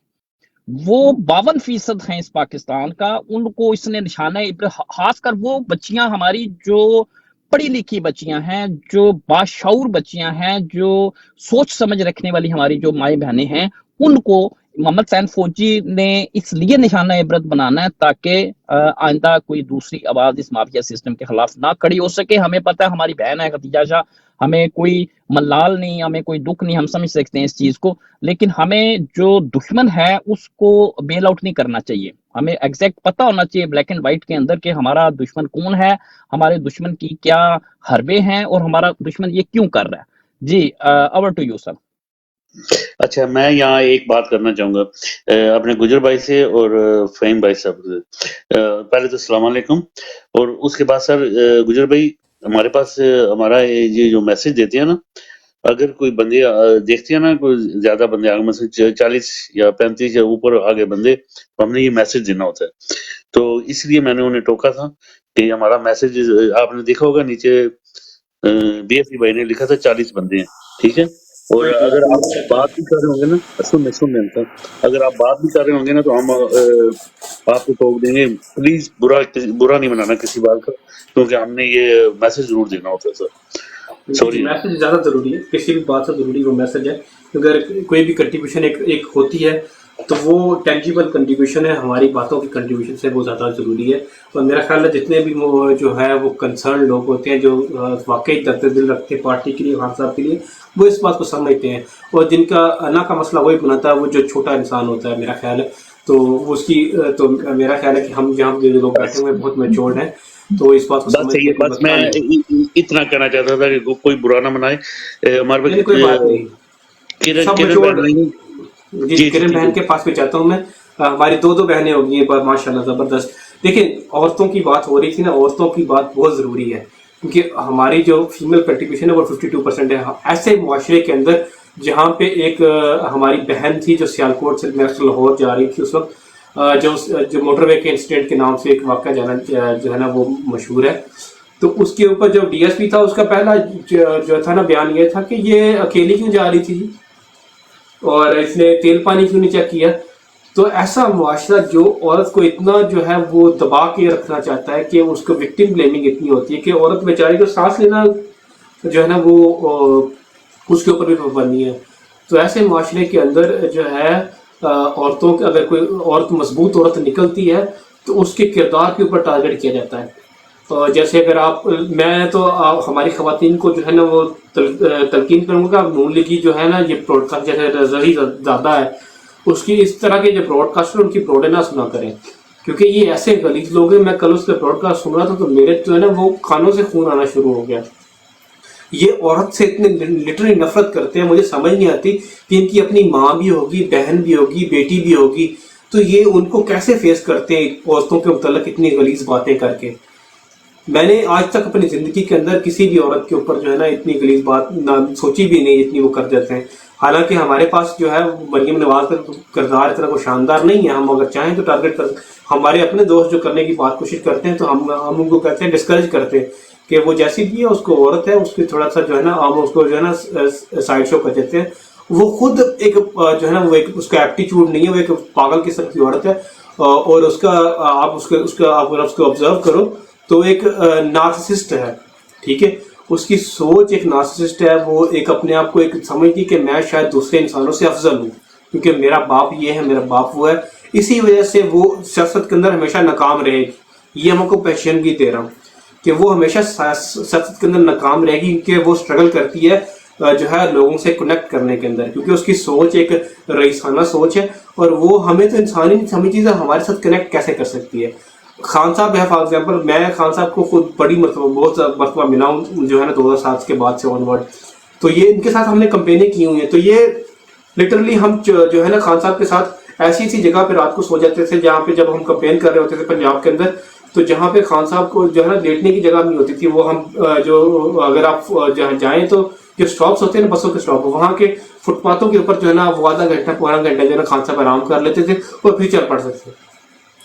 Speaker 6: وہ 52% ہیں اس پاکستان کا، ان کو اس نے نشانہ عبرت، خاص کر وہ بچیاں ہماری جو پڑھی لکھی بچیاں ہیں، جو باشعور بچیاں ہیں، جو سوچ سمجھ رکھنے والی ہماری جو مائیں بہنیں ہیں، ان کو محمد حسین فوجی نے اس لیے نشانہ عبرت بنانا ہے تاکہ آئندہ کوئی دوسری آواز اس مافیا سسٹم کے خلاف نہ کھڑی ہو سکے. ہمیں پتہ ہے ہماری بہن ہے ختیجہ شاہ، ہمیں کوئی ملال نہیں، ہمیں کوئی دکھ نہیں، ہم سمجھ سکتے ہیں اس چیز کو، لیکن ہمیں جو دشمن ہے اس کو بیل آؤٹ نہیں کرنا چاہیے. ہمیں ایگزیکٹ پتہ ہونا چاہیے بلیک اینڈ وائٹ کے اندر کہ ہمارا دشمن کون ہے، ہمارے دشمن کی کیا حربے ہیں، اور ہمارا دشمن یہ کیوں کر رہا ہے. جی اوور ٹو یو سر.
Speaker 2: اچھا، میں یہاں ایک بات کرنا چاہوں گا اپنے گجر بھائی سے اور فہیم بھائی صاحب سے. پہلے تو السلام علیکم. اور اس کے بعد سر گجر بھائی، ہمارے پاس ہمارا یہ جو میسج دیتے ہیں نا، اگر کوئی بندے دیکھتے ہیں نا، کوئی زیادہ بندے آگے مثلا 40 یا 35 یا اوپر آگے بندے، تو ہم نے یہ میسج دینا ہوتا ہے. تو اس لیے میں نے انہیں ٹوکا تھا کہ ہمارا میسج، آپ نے دیکھا ہوگا نیچے بی ایف ای بھائی نے لکھا تھا 40 بندے ہیں، ٹھیک ہے. اور اگر آپ بات بھی کر رہے ہوں گے نا، سن لیں، اگر آپ بات بھی کر رہے ہوں گے نا تو ہم آپ کو ٹوک دیں گے. پلیز برا نہیں منانا کسی بات کا، کیونکہ ہم نے یہ میسج ضرور دینا ہوتا ہے سر. سوری.
Speaker 3: میسج زیادہ ضروری ہے، کسی بھی بات سے ضروری وہ میسج ہے. اگر کوئی بھی کنٹریبیوشن ایک ہوتی ہے تو وہ ٹینجیبل کنٹریبیوشن ہے، ہماری باتوں کی کنٹریبیوشن سے وہ زیادہ ضروری ہے. اور میرا خیال ہے جتنے بھی جو ہے وہ کنسرن لوگ ہوتے ہیں، جو واقعی درد دل رکھتے ہیں پارٹی کے لیے، خان صاحب کے لیے، وہ اس بات کو سمجھتے ہیں. اور جن کا انا کا مسئلہ وہی بناتا ہے، وہ جو چھوٹا انسان ہوتا ہے میرا خیال ہے. تو اس کی تو میرا خیال ہے کہ ہم جہاں جو لوگ بیٹھے ہوئے ہیں بہت میچورڈ ہیں، تو اس بات کو
Speaker 2: بس
Speaker 3: سمجھتے
Speaker 2: صحیح
Speaker 3: ہیں
Speaker 2: ہے.
Speaker 3: کہ
Speaker 2: بس
Speaker 3: مسئلہ
Speaker 2: میں
Speaker 3: نہیں
Speaker 2: اتنا کہنا چاہتا تھا کہ کوئی برا نہ منائے. ہمارے
Speaker 3: ہے. کوئی بات نہیں، سب
Speaker 2: کرن
Speaker 3: میچورڈ.
Speaker 2: بہن نہیں.
Speaker 3: جی کرن بہن کے پاس بھی جاتا ہوں میں. ہماری دو بہنیں ہو گئی ہیں ماشاء اللہ زبردست. دیکھیں عورتوں کی بات ہو رہی تھی نا، عورتوں کی بات بہت ضروری ہے کیونکہ ہماری جو فیمیل کنٹریبیوشن ہے وہ 52% ہے. ایسے معاشرے کے اندر جہاں پہ ایک ہماری بہن تھی جو سیالکوٹ سے لاہور جا رہی تھی اس وقت، جو موٹر وے کے انسیڈنٹ کے نام سے ایک واقعہ جو ہے نا وہ مشہور ہے. تو اس کے اوپر جو ڈی ایس پی تھا، اس کا پہلا جو تھا نا بیان یہ تھا کہ یہ اکیلی کیوں جا رہی تھی اور اس نے تیل پانی کیوں نہیں چیک کیا. تو ایسا معاشرہ جو عورت کو اتنا جو ہے وہ دبا کے رکھنا چاہتا ہے کہ اس کو وکٹم بلیمنگ اتنی ہوتی ہے کہ عورت بیچاری کو سانس لینا جو ہے نا وہ اس کے اوپر بھی پابندی ہے. تو ایسے معاشرے کے اندر جو ہے عورتوں کے، اگر کوئی عورت مضبوط عورت نکلتی ہے تو اس کے کردار کے اوپر ٹارگٹ کیا جاتا ہے. تو جیسے اگر میں تو ہماری خواتین کو جو ہے نا وہ تلقین کروں گا، نون لیگی جو ہے نا یہ براڈ کاسٹ جیسے رضی زیادہ ہے، اس کی اس طرح کے جو براڈ کاسٹر ان کی براڈے نہ سنا کریں، کیونکہ یہ ایسے غلیظ لوگ ہیں. میں کل اس کا براڈ کاسٹ سن رہا تھا تو میرے جو ہے نا وہ کانوں سے خون آنا شروع ہو گیا. یہ عورت سے اتنے لٹرلی نفرت کرتے ہیں، مجھے سمجھ نہیں آتی کہ ان کی اپنی ماں بھی ہوگی، بہن بھی ہوگی، بیٹی بھی ہوگی، تو یہ ان کو کیسے فیس کرتے ہیں عورتوں کے متعلق اتنی غلیظ باتیں کر کے. میں نے آج تک اپنی زندگی کے اندر کسی بھی عورت کے اوپر جو ہے نا اتنی غلیظ بات نہ سوچی بھی نہیں اتنی وہ کر دیتے ہیں. حالانکہ ہمارے پاس جو ہے مریم نواز کا کردار اتنا کوئی شاندار نہیں ہے. ہم اگر چاہیں تو ٹارگٹ کر ہمارے اپنے دوست جو کرنے کی بات کوشش کرتے ہیں تو ہم ان کو کہتے ہیں ڈسکریج کرتے ہیں کہ وہ جیسی بھی ہے اس کو عورت ہے اس کی تھوڑا سا جو ہے نا ہم اس کو جو ہے نا سائڈ شو کر دیتے ہیں. وہ خود ایک جو ہے نا وہ ایک اس کا ایپٹیچیوڈ نہیں ہے, وہ ایک پاگل قسم کی عورت ہے اور اس کا آپ اس کا آپ اگر اس کو آبزرو کرو تو ایک نارسسسٹ ہے. ٹھیک ہے, اس کی سوچ ایک نارسسسٹ ہے. وہ ایک اپنے آپ کو ایک سمجھتی کہ میں شاید دوسرے انسانوں سے افضل ہوں کیونکہ میرا باپ یہ ہے میرا باپ وہ ہے, اسی وجہ سے وہ سیاست کے اندر ہمیشہ ناکام رہے گی. یہ ہم کو پیشنگی دے رہا ہوں کہ وہ ہمیشہ سیاست کے اندر ناکام رہے گی کیونکہ وہ اسٹرگل کرتی ہے جو ہے لوگوں سے کنیکٹ کرنے کے اندر, کیونکہ اس کی سوچ ایک رئیسانہ سوچ ہے اور وہ ہمیں تو انسانی نہیں سمجھتی ہے ہمارے ساتھ کنیکٹ کیسے کر سکتی ہے. خان صاحب ہے فار ایگزامپل, میں خان صاحب کو خود بڑی مرتبہ بہت مرتبہ ملا ہوں جو ہے نا 2007 کے بعد سے آن ورڈ, تو یہ ان کے ساتھ ہم نے کمپینیں کی ہوئی ہیں. تو یہ لٹرلی ہم جو ہے نا خان صاحب کے ساتھ ایسی جگہ پہ رات کو سو جاتے تھے جہاں پہ جب ہم کمپین کر رہے ہوتے تھے پنجاب کے اندر, تو جہاں پہ خان صاحب کو جو ہے نا لیٹنے کی جگہ نہیں ہوتی تھی, وہ ہم جو اگر آپ جائیں تو جو اسٹاپس ہوتے ہیں نا بسوں کے اسٹاپ, وہاں کے فٹ پاتھوں کے اوپر جو ہے نا وہ آدھا گھنٹہ پورا گھنٹہ جو ہے نا خان صاحب آرام کر لیتے تھے اور پھر چل پڑ سکتے.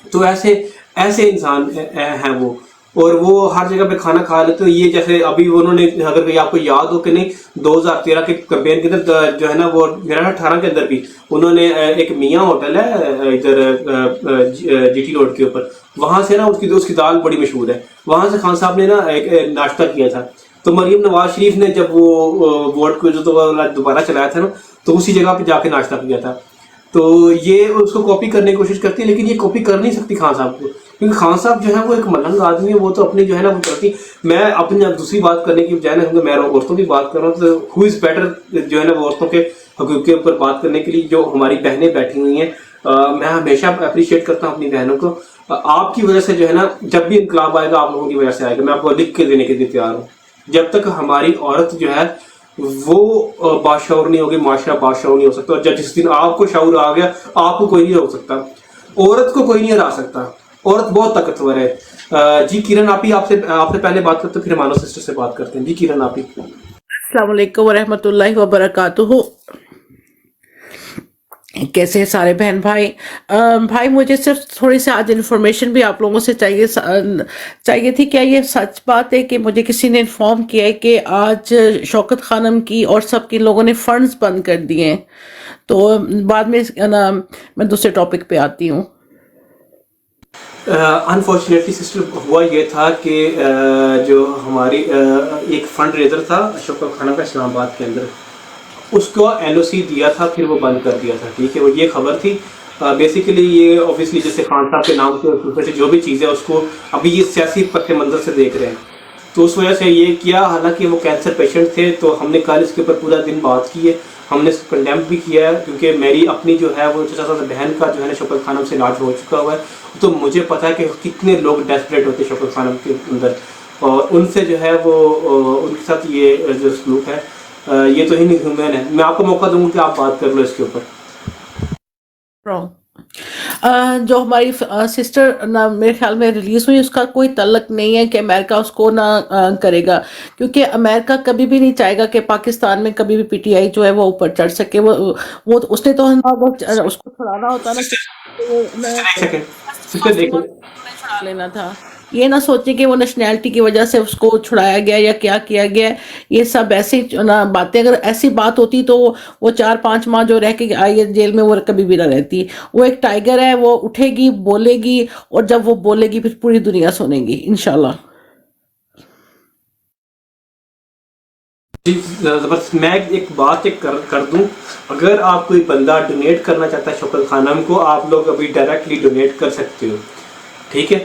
Speaker 3: تو ایسے انسان ہیں وہ, اور وہ ہر جگہ پہ کھانا کھا لیتے. یہ جیسے ابھی انہوں نے اگر آپ کو یاد ہو کہ نہیں 2013 کے کمپین کے اندر جو ہے نا وہ میرا 18 کے اندر بھی انہوں نے ایک میاں ہوٹل ہے ادھر جی ٹی روڈ کے اوپر, وہاں سے نا اس کی دال بڑی مشہور ہے, وہاں سے خان صاحب نے نا ایک ناشتہ کیا تھا. تو مریم نواز شریف نے جب وہ ووٹ کو جو دوبارہ چلایا تھا نا تو اسی جگہ پہ جا کے ناشتہ کیا تھا. تو یہ اس کو کاپی کرنے کی کوشش کرتی ہے لیکن یہ کاپی کر نہیں سکتی خان صاحب کو, کیونکہ خان صاحب جو ہے وہ ایک ملنگ آدمی ہے. وہ تو اپنی جو ہے نا وہ کرتی, میں اپنی دوسری بات کرنے کی بجائے نا میں عورتوں کی بات کر رہا ہوں تو ہو از بیٹر جو ہے نا وہ عورتوں کے حقوق کے اوپر بات کرنے کے لیے جو ہماری بہنیں بیٹھی ہوئی ہیں. میں ہمیشہ اپریشیٹ کرتا ہوں اپنی بہنوں کو. آپ کی وجہ سے جو ہے نا جب بھی انقلاب آئے گا آپ لوگوں کی وجہ سے آئے گا, میں آپ کو لکھ کے دینے کے لیے تیار ہوں. جب تک ہماری عورت جو ہے وہ باشعور نہیں ہوگی معاشرہ باشعور نہیں ہو سکتا, اور جب جس دن آپ کو شعور آ گیا آپ کو کوئی نہیں روک سکتا, عورت کو کوئی نہیں ہرا سکتا. عورت بہت طاقتور ہے. جی کرن آپ ہی آپ سے پہلے بات کرتے پھر ہمارا سسٹر سے بات کرتے ہیں. جی کرن آپ ہی.
Speaker 9: السلام علیکم ورحمۃ اللہ وبرکاتہ. کیسے ہیں سارے بہن بھائی؟ بھائی مجھے صرف تھوڑی سی آج انفارمیشن بھی آپ لوگوں سے چاہیے تھی. کیا یہ سچ بات ہے کہ مجھے کسی نے انفارم کیا ہے کہ آج شوکت خانم کی اور سب کے لوگوں نے فنڈز بند کر دیے ہیں؟ تو بعد میں دوسرے ٹاپک پہ آتی ہوں.
Speaker 3: انفارچونیٹلی سسٹر ہوا یہ تھا کہ جو ہماری ایک فنڈ ریزر تھا شوکت خانم کا اسلام آباد کے اندر, اس کو این او سی دیا تھا پھر وہ بند کر دیا تھا. ٹھیک ہے, وہ یہ خبر تھی. بیسیکلی یہ اوبیسلی جیسے خان صاحب کے نام سے جو بھی چیزیں اس کو ابھی یہ سیاسی پس منظر سے دیکھ رہے ہیں, تو اس وجہ سے یہ کیا. حالانکہ وہ کینسر پیشنٹ تھے تو ہم نے کل اس کے اوپر پورا دن بات کی ہے, ہم نے اس کو کنڈیم بھی کیا ہے کیونکہ میری اپنی جو ہے وہ چچا بہن کا جو ہے نا شوکت خانم سے علاج ہو چکا ہوا ہے. تو مجھے پتا ہے کہ کتنے لوگ ڈیسپریٹ ہوتے ہیں شوکت خانم کے اندر, اور ان سے جو ہے وہ ان کے ساتھ یہ جو سلوک ہے یہ تو ہی نہیں ہیومن ہے. میں آپ کو موقع دوں گا کہ آپ بات کر لو اس کے اوپر.
Speaker 9: جو ہماری سسٹر میرے خیال میں ریلیز ہوئی اس کا کوئی تعلق نہیں ہے کہ امریکہ اس کو نہ کرے گا, کیونکہ امریکہ کبھی بھی نہیں چاہے گا کہ پاکستان میں کبھی بھی پی ٹی آئی جو ہے وہ اوپر چڑھ سکے. وہ اس نے تو اس کو چھڑانا ہوتا نا, چھڑا لینا تھا. یہ نہ سوچیں کہ وہ نیشنلٹی کی وجہ سے اس کو چھڑایا گیا یا کیا کیا گیا. یہ سب ایسی باتیں, اگر ایسی بات ہوتی تو وہ 4-5 ماہ جو رہ کے آئی ہے جیل میں وہ کبھی بھی نہ رہتی. وہ ایک ٹائیگر ہے, وہ اٹھے گی بولے گی, اور جب وہ بولے گی پھر پوری دنیا سنے گی انشاءاللہ.
Speaker 3: جی زبردست. میں ایک بات کر دوں, اگر آپ کوئی بندہ ڈونیٹ کرنا چاہتا ہے شوکت خانم کو, آپ لوگ ابھی ڈائریکٹلی ڈونیٹ کر سکتے ہو. ٹھیک ہے,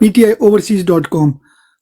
Speaker 8: PTIoverseas.com,